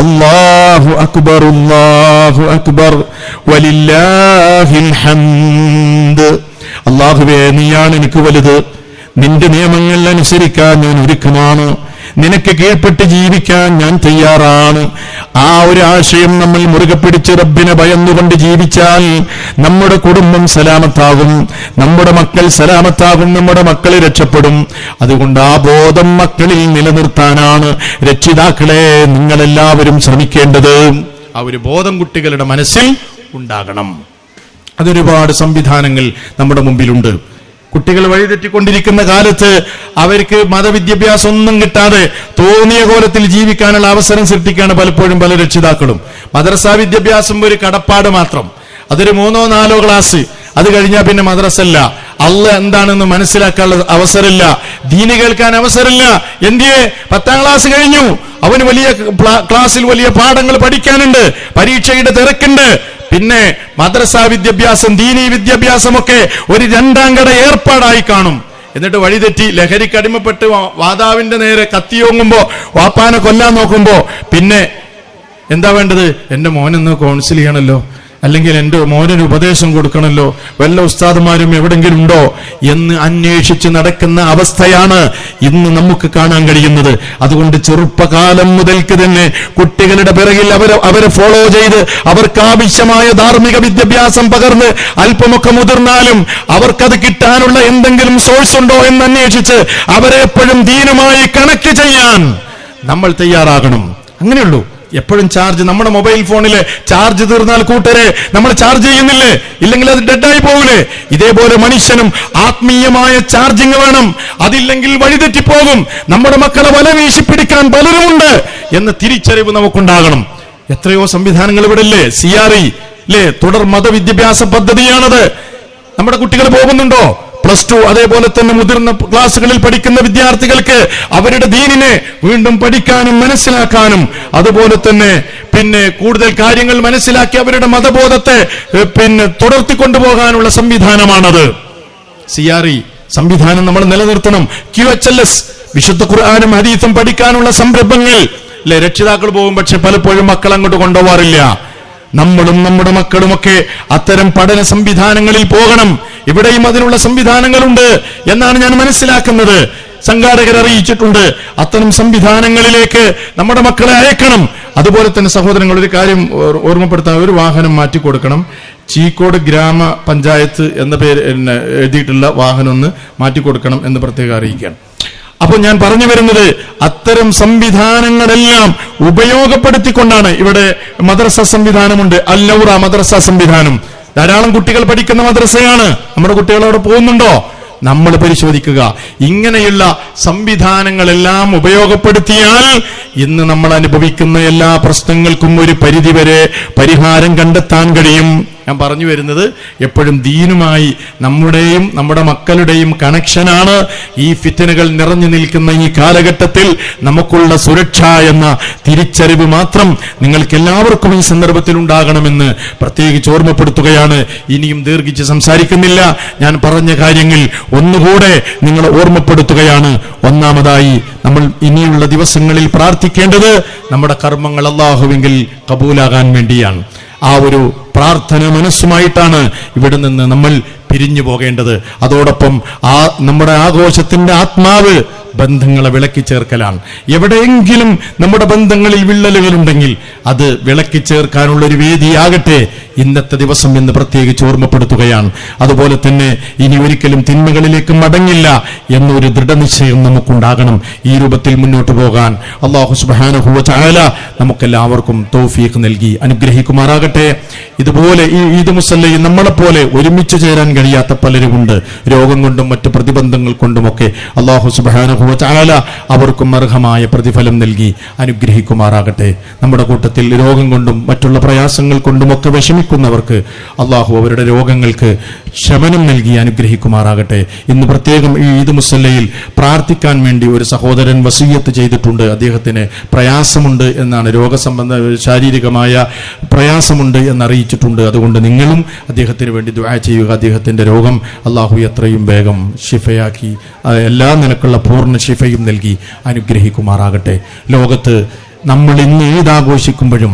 അല്ലാഹു അക്ബർ, അല്ലാഹു അക്ബർ, വലില്ലാഹിൽ ഹംദ്. അല്ലാഹുവേ, നീയാണ് എനിക്ക് വലുത്, നിന്റെ നിയമങ്ങൾ അനുസരിക്കാൻ ഞാൻ ഒരുക്കമാണ്, നിനക്ക് കീഴ്പ്പെട്ട് ജീവിക്കാൻ ഞാൻ തയ്യാറാണ്. ആ ഒരു ആശയം നമ്മൾ മുറുകെ പിടിച്ച് റബ്ബിനെ ഭയന്നുകൊണ്ട് ജീവിച്ചാൽ നമ്മുടെ കുടുംബം സലാമത്താകും, നമ്മുടെ മക്കൾ സലാമത്താകും, നമ്മുടെ മക്കൾ രക്ഷപ്പെടും. അതുകൊണ്ട് ആ ബോധം മക്കളിൽ നിലനിർത്താനാണ് രക്ഷിതാക്കളെ നിങ്ങളെല്ലാവരും ശ്രമിക്കേണ്ടത്. ആ ഒരു ബോധം കുട്ടികളുടെ മനസ്സിൽ ഉണ്ടാകണം. അതൊരുപാട് സംവിധാനങ്ങൾ നമ്മുടെ മുമ്പിലുണ്ട്. കുട്ടികൾ വഴിതെറ്റിക്കൊണ്ടിരിക്കുന്ന കാലത്ത് അവർക്ക് മതവിദ്യാഭ്യാസം ഒന്നും കിട്ടാതെ തോന്നിയ കോലത്തിൽ ജീവിക്കാനുള്ള അവസരം സൃഷ്ടിക്കുകയാണ് പലപ്പോഴും പല രക്ഷിതാക്കളും. മദ്രസാ വിദ്യാഭ്യാസം ഒരു കടപ്പാട് മാത്രം, അതൊരു 3-4 ക്ലാസ്, അത് കഴിഞ്ഞാൽ പിന്നെ മദ്രസല്ല. അള്ളാഹ് എന്താണെന്ന് മനസ്സിലാക്കാനുള്ള അവസരമില്ല, ദീന് കേൾക്കാൻ അവസരമില്ല. എന്തിയെ? 10ാം ക്ലാസ് കഴിഞ്ഞു, അവന് വലിയ ക്ലാസ്സിൽ വലിയ പാഠങ്ങൾ പഠിക്കാനുണ്ട്, പരീക്ഷയുടെ തിരക്കുണ്ട്. പിന്നെ മദ്രസാ വിദ്യാഭ്യാസം, ദീനീ വിദ്യാഭ്യാസമൊക്കെ ഒരു 2ാം കട ഏർപ്പാടായി കാണും. എന്നിട്ട് വഴിതെറ്റി ലഹരിക്കടിമപ്പെട്ട് വാതാവിന്റെ നേരെ കത്തിയോങ്ങുമ്പോ, വാപ്പാനെ കൊല്ലാൻ നോക്കുമ്പോ പിന്നെ എന്താ വേണ്ടത്? എന്റെ മോനൊന്ന് കൗൺസിൽ ചെയ്യണമല്ലോ, അല്ലെങ്കിൽ എന്റെ മോനൊരു ഉപദേശം കൊടുക്കണമല്ലോ, വല്ല ഉസ്താദുമാരും എവിടെങ്കിലും ഉണ്ടോ എന്ന് അന്വേഷിച്ച് നടക്കുന്ന അവസ്ഥയാണ് ഇന്ന് നമുക്ക് കാണാൻ കഴിയുന്നത്. അതുകൊണ്ട് ചെറുപ്പകാലം മുതൽക്ക് തന്നെ കുട്ടികളുടെ പിറകിൽ അവരെ ഫോളോ ചെയ്ത് അവർക്ക് ആവശ്യമായ ധാർമ്മിക വിദ്യാഭ്യാസം പകർന്ന് അല്പമൊക്കെ മുതിർന്നാലും അവർക്കത് കിട്ടാനുള്ള എന്തെങ്കിലും സോഴ്സ് ഉണ്ടോ എന്ന് അന്വേഷിച്ച് അവരെ എപ്പോഴും ദീനുമായി കണക്ട് ചെയ്യാൻ നമ്മൾ തയ്യാറാകണം. അങ്ങനെയുള്ളൂ. എപ്പോഴും ചാർജ്, നമ്മുടെ മൊബൈൽ ഫോണിലെ ചാർജ് തീർന്നാൽ കൂട്ടരെ നമ്മൾ ചാർജ് ചെയ്യുന്നില്ലേ? ഇല്ലെങ്കിൽ അത് ഡെഡായി പോകില്ലേ? ഇതേപോലെ മനുഷ്യനും ആത്മീയമായ ചാർജിങ് വേണം. അതില്ലെങ്കിൽ വഴിതെറ്റിപ്പോകും. നമ്മുടെ മക്കളെ വല വീശി പിടിക്കാൻ പലരുമുണ്ട് എന്ന തിരിച്ചറിവ് നമുക്കുണ്ടാകണം. എത്രയോ സംവിധാനങ്ങൾ ഇവിടെ ഇല്ലേ? CRE അല്ലേ, തുടർ മതവിദ്യാഭ്യാസ പദ്ധതിയാണത്. നമ്മുടെ കുട്ടികൾ പോകുന്നുണ്ടോ? +2 അതേപോലെ തന്നെ മുതിർന്ന ക്ലാസ്സുകളിൽ പഠിക്കുന്ന വിദ്യാർത്ഥികൾക്ക് അവരുടെ ദീനിനെ വീണ്ടും പഠിക്കാനും മനസ്സിലാക്കാനും അതുപോലെ തന്നെ പിന്നെ കൂടുതൽ കാര്യങ്ങൾ മനസ്സിലാക്കി അവരുടെ മതബോധത്തെ പിന്നെ തുടർത്തിക്കൊണ്ടുപോകാനുള്ള സംവിധാനമാണത്. CRE സംവിധാനം നമ്മൾ നിലനിർത്തണം. QHLS വിശുദ്ധ ഖുർആനും ഹദീസും പഠിക്കാനുള്ള സംരംഭങ്ങൾ അല്ലെ രക്ഷിതാക്കൾ പോകും, പക്ഷെ പലപ്പോഴും മക്കൾ അങ്ങോട്ട് കൊണ്ടുപോകാറില്ല. നമ്മളും നമ്മുടെ മക്കളുമൊക്കെ അത്തരം പഠന സംവിധാനങ്ങളിൽ പോകണം. ഇവിടെയും അതിനുള്ള സംവിധാനങ്ങളുണ്ട് എന്നാണ് ഞാൻ മനസ്സിലാക്കുന്നത്. സംഘാടകർ അറിയിച്ചിട്ടുണ്ട്. അത്തരം സംവിധാനങ്ങളിലേക്ക് നമ്മുടെ മക്കളെ അയക്കണം. അതുപോലെ തന്നെ സഹോദരങ്ങൾ, ഒരു കാര്യം ഓർമ്മപ്പെടുത്താൻ, ഒരു വാഹനം മാറ്റിക്കൊടുക്കണം. ചീക്കോട് ഗ്രാമപഞ്ചായത്ത് എന്ന പേര് എഴുതിയിട്ടുള്ള വാഹനം ഒന്ന് മാറ്റിക്കൊടുക്കണം എന്ന് പ്രത്യേകം അറിയിക്കുകയാണ്. അപ്പോൾ ഞാൻ പറഞ്ഞു വരുന്നത്, അത്തരം സംവിധാനങ്ങളെല്ലാം ഉപയോഗപ്പെടുത്തിക്കൊണ്ടാണ്. ഇവിടെ മദ്രസ സംവിധാനമുണ്ട്, അൽ-നൗറ മദ്രസ സംവിധാനം. ധാരാളം കുട്ടികൾ പഠിക്കുന്ന മദ്രസയാണ്. നമ്മുടെ കുട്ടികൾ അവിടെ പോകുന്നുണ്ടോ? നമ്മൾ പരിശോധിക്കുക. ഇങ്ങനെയുള്ള സംവിധാനങ്ങളെല്ലാം ഉപയോഗപ്പെടുത്തിയാൽ ഇന്ന് നമ്മൾ അനുഭവിക്കുന്ന എല്ലാ പ്രശ്നങ്ങൾക്കും ഒരു പരിധിവരെ പരിഹാരം കണ്ടെത്താൻ കഴിയും. ഞാൻ പറഞ്ഞു വരുന്നത്, എപ്പോഴും ദീനുമായി നമ്മുടെയും നമ്മുടെ മക്കളുടെയും കണക്ഷനാണ് ഈ ഫിത്നകൾ നിറഞ്ഞു നിൽക്കുന്ന ഈ കാലഘട്ടത്തിൽ നമുക്കുള്ള സുരക്ഷ എന്ന തിരിച്ചറിവ് മാത്രം നിങ്ങൾക്ക് എല്ലാവർക്കും ഈ സന്ദർഭത്തിൽ ഉണ്ടാകണമെന്ന് പ്രത്യേകിച്ച് ഓർമ്മപ്പെടുത്തുകയാണ്. ഇനിയും ദീർഘിച്ച് സംസാരിക്കുന്നില്ല. ഞാൻ പറഞ്ഞ കാര്യങ്ങൾ ഒന്നുകൂടെ നിങ്ങളെ ഓർമ്മപ്പെടുത്തുകയാണ്. ഒന്നാമതായി, നമ്മൾ ഇനിയുള്ള ദിവസങ്ങളിൽ പ്രാർത്ഥിക്കേണ്ടത് നമ്മുടെ കർമ്മങ്ങൾ അല്ലാഹുവിങ്കിൽ കബൂലാകാൻ വേണ്ടിയാണ്. ആ ഒരു പ്രാർത്ഥന മനസ്സുമായിട്ടാണ് ഇവിടെ നിന്ന് നമ്മൾ പിരിഞ്ഞു പോകേണ്ടത്. അതോടൊപ്പം നമ്മുടെ ആഘോഷത്തിന്റെ ആത്മാവ് ബന്ധങ്ങളെ വിളക്കി ചേർക്കലാണ്. എവിടെയെങ്കിലും നമ്മുടെ ബന്ധങ്ങളിൽ വിള്ളലുകളുണ്ടെങ്കിൽ അത് വിളക്കി ചേർക്കാനുള്ള ഒരു വേദിയാകട്ടെ ഇന്നത്തെ ദിവസം എന്ന് പ്രത്യേകിച്ച് ഓർമ്മപ്പെടുത്തുകയാണ്. അതുപോലെ തന്നെ ഇനി ഒരിക്കലും തിന്മകളിലേക്ക് മടങ്ങില്ല എന്നൊരു ദൃഢനിശ്ചയം നമുക്കുണ്ടാകണം. ഈ രൂപത്തിൽ മുന്നോട്ട് പോകാൻ അല്ലാഹു സുബ്ഹാനഹു വ തആല നമുക്കെല്ലാവർക്കും തൗഫീഖ് നൽകി അനുഗ്രഹിക്കുമാറാകട്ടെ. ഇതുപോലെ ഈ ഈദ് മുസല്ലയിൽ നമ്മളെപ്പോലെ ഒരുമിച്ച് ചേരാൻ കഴിയാത്ത പലരുമുണ്ട്. രോഗം കൊണ്ടും മറ്റു പ്രതിബന്ധങ്ങൾ കൊണ്ടുമൊക്കെ അല്ലാഹു സുബ്ഹാനഹു വ തആല അവർക്കും അർഹമായ പ്രതിഫലം നൽകി അനുഗ്രഹിക്കുമാറാകട്ടെ. നമ്മുടെ കൂട്ടത്തിൽ രോഗം കൊണ്ടും മറ്റുള്ള പ്രയാസങ്ങൾ കൊണ്ടുമൊക്കെ വിഷമിക്കുന്നവർക്ക് അല്ലാഹു അവരുടെ രോഗങ്ങൾക്ക് ശമനം നൽകി അനുഗ്രഹിക്കുമാറാകട്ടെ. ഇന്ന് പ്രത്യേകം ഈ ഈദ് മുസല്ലയിൽ പ്രാർത്ഥിക്കാൻ വേണ്ടി ഒരു സഹോദരൻ വസിയ്യത്ത് ചെയ്തിട്ടുണ്ട്. അദ്ദേഹത്തിന് പ്രയാസമുണ്ട് എന്നാണ്, രോഗസംബന്ധ ശാരീരികമായ പ്രയാസമുണ്ട് എന്നറിയിച്ചിട്ടുണ്ട്. അതുകൊണ്ട് നിങ്ങളും അദ്ദേഹത്തിന് വേണ്ടി ദുആ ചെയ്യുക. അദ്ദേഹത്തിന്റെ രോഗം അല്ലാഹു എത്രയും വേഗം ശിഫയാക്കി എല്ലാ നിലക്കുള്ള പൂർണ്ണ ശിഫയും നൽകി അനുഗ്രഹിക്കുമാറാകട്ടെ. ലോകത്ത് നമ്മൾ ഇന്ന് ഈദ് ആഘോഷിക്കുമ്പോഴും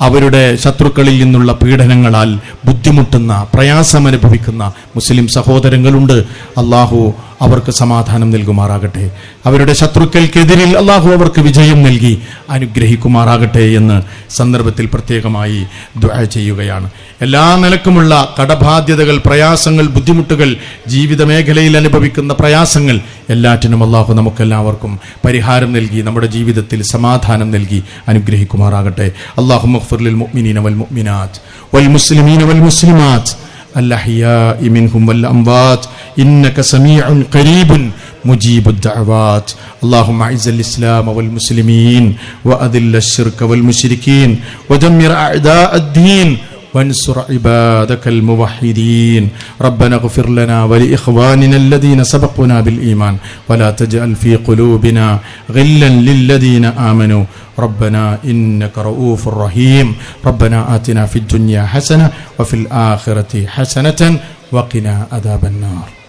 അവരുടെ ശത്രുക്കളിൽ നിന്നുള്ള പീഡനങ്ങളാൽ ബുദ്ധിമുട്ടുന്ന പ്രയാസമനുഭവിക്കുന്ന മുസ്ലിം സഹോദരങ്ങളുണ്ട്. അല്ലാഹു അവർക്ക് സമാധാനം നൽകുമാറാകട്ടെ. അവരുടെ ശത്രുക്കൾക്കെതിരിൽ അല്ലാഹു അവർക്ക് വിജയം നൽകി അനുഗ്രഹിക്കുമാറാകട്ടെ എന്ന് സന്ദർഭത്തിൽ പ്രത്യേകമായി ദുആ ചെയ്യുകയാണ്. എല്ലാ നിലക്കുമുള്ള കടബാധ്യതകൾ, പ്രയാസങ്ങൾ, ബുദ്ധിമുട്ടുകൾ, ജീവിത മേഖലയിൽ അനുഭവിക്കുന്ന പ്രയാസങ്ങൾ എല്ലാറ്റിനും അല്ലാഹു നമുക്കെല്ലാവർക്കും പരിഹാരം നൽകി നമ്മുടെ ജീവിതത്തിൽ സമാധാനം നൽകി അനുഗ്രഹിക്കുമാറാകട്ടെ. അല്ലാഹുമ്മ ഗ്ഫിർ ലിൽ മുഅ്മിനീന വൽ മുഅ്മിനാത്ത് വൽ മുസ്ലിമീന വൽ മുസ്ലിമാത്ത് الأحياء منهم والأموات إنك سميع قريب مجيب الدعوات اللهم أعز الإسلام والمسلمين وأذل الشرك والمشركين ودمر أعداء الدين وانصر عبادك الموحدين ربنا اغفر لنا ولإخواننا الذين سبقونا بالإيمان ولا تجعل في قلوبنا غلا للذين آمنوا ربنا إنك رؤوف رحيم ربنا آتنا في الدنيا حسنة وفي الآخرة حسنة وقنا عذاب النار.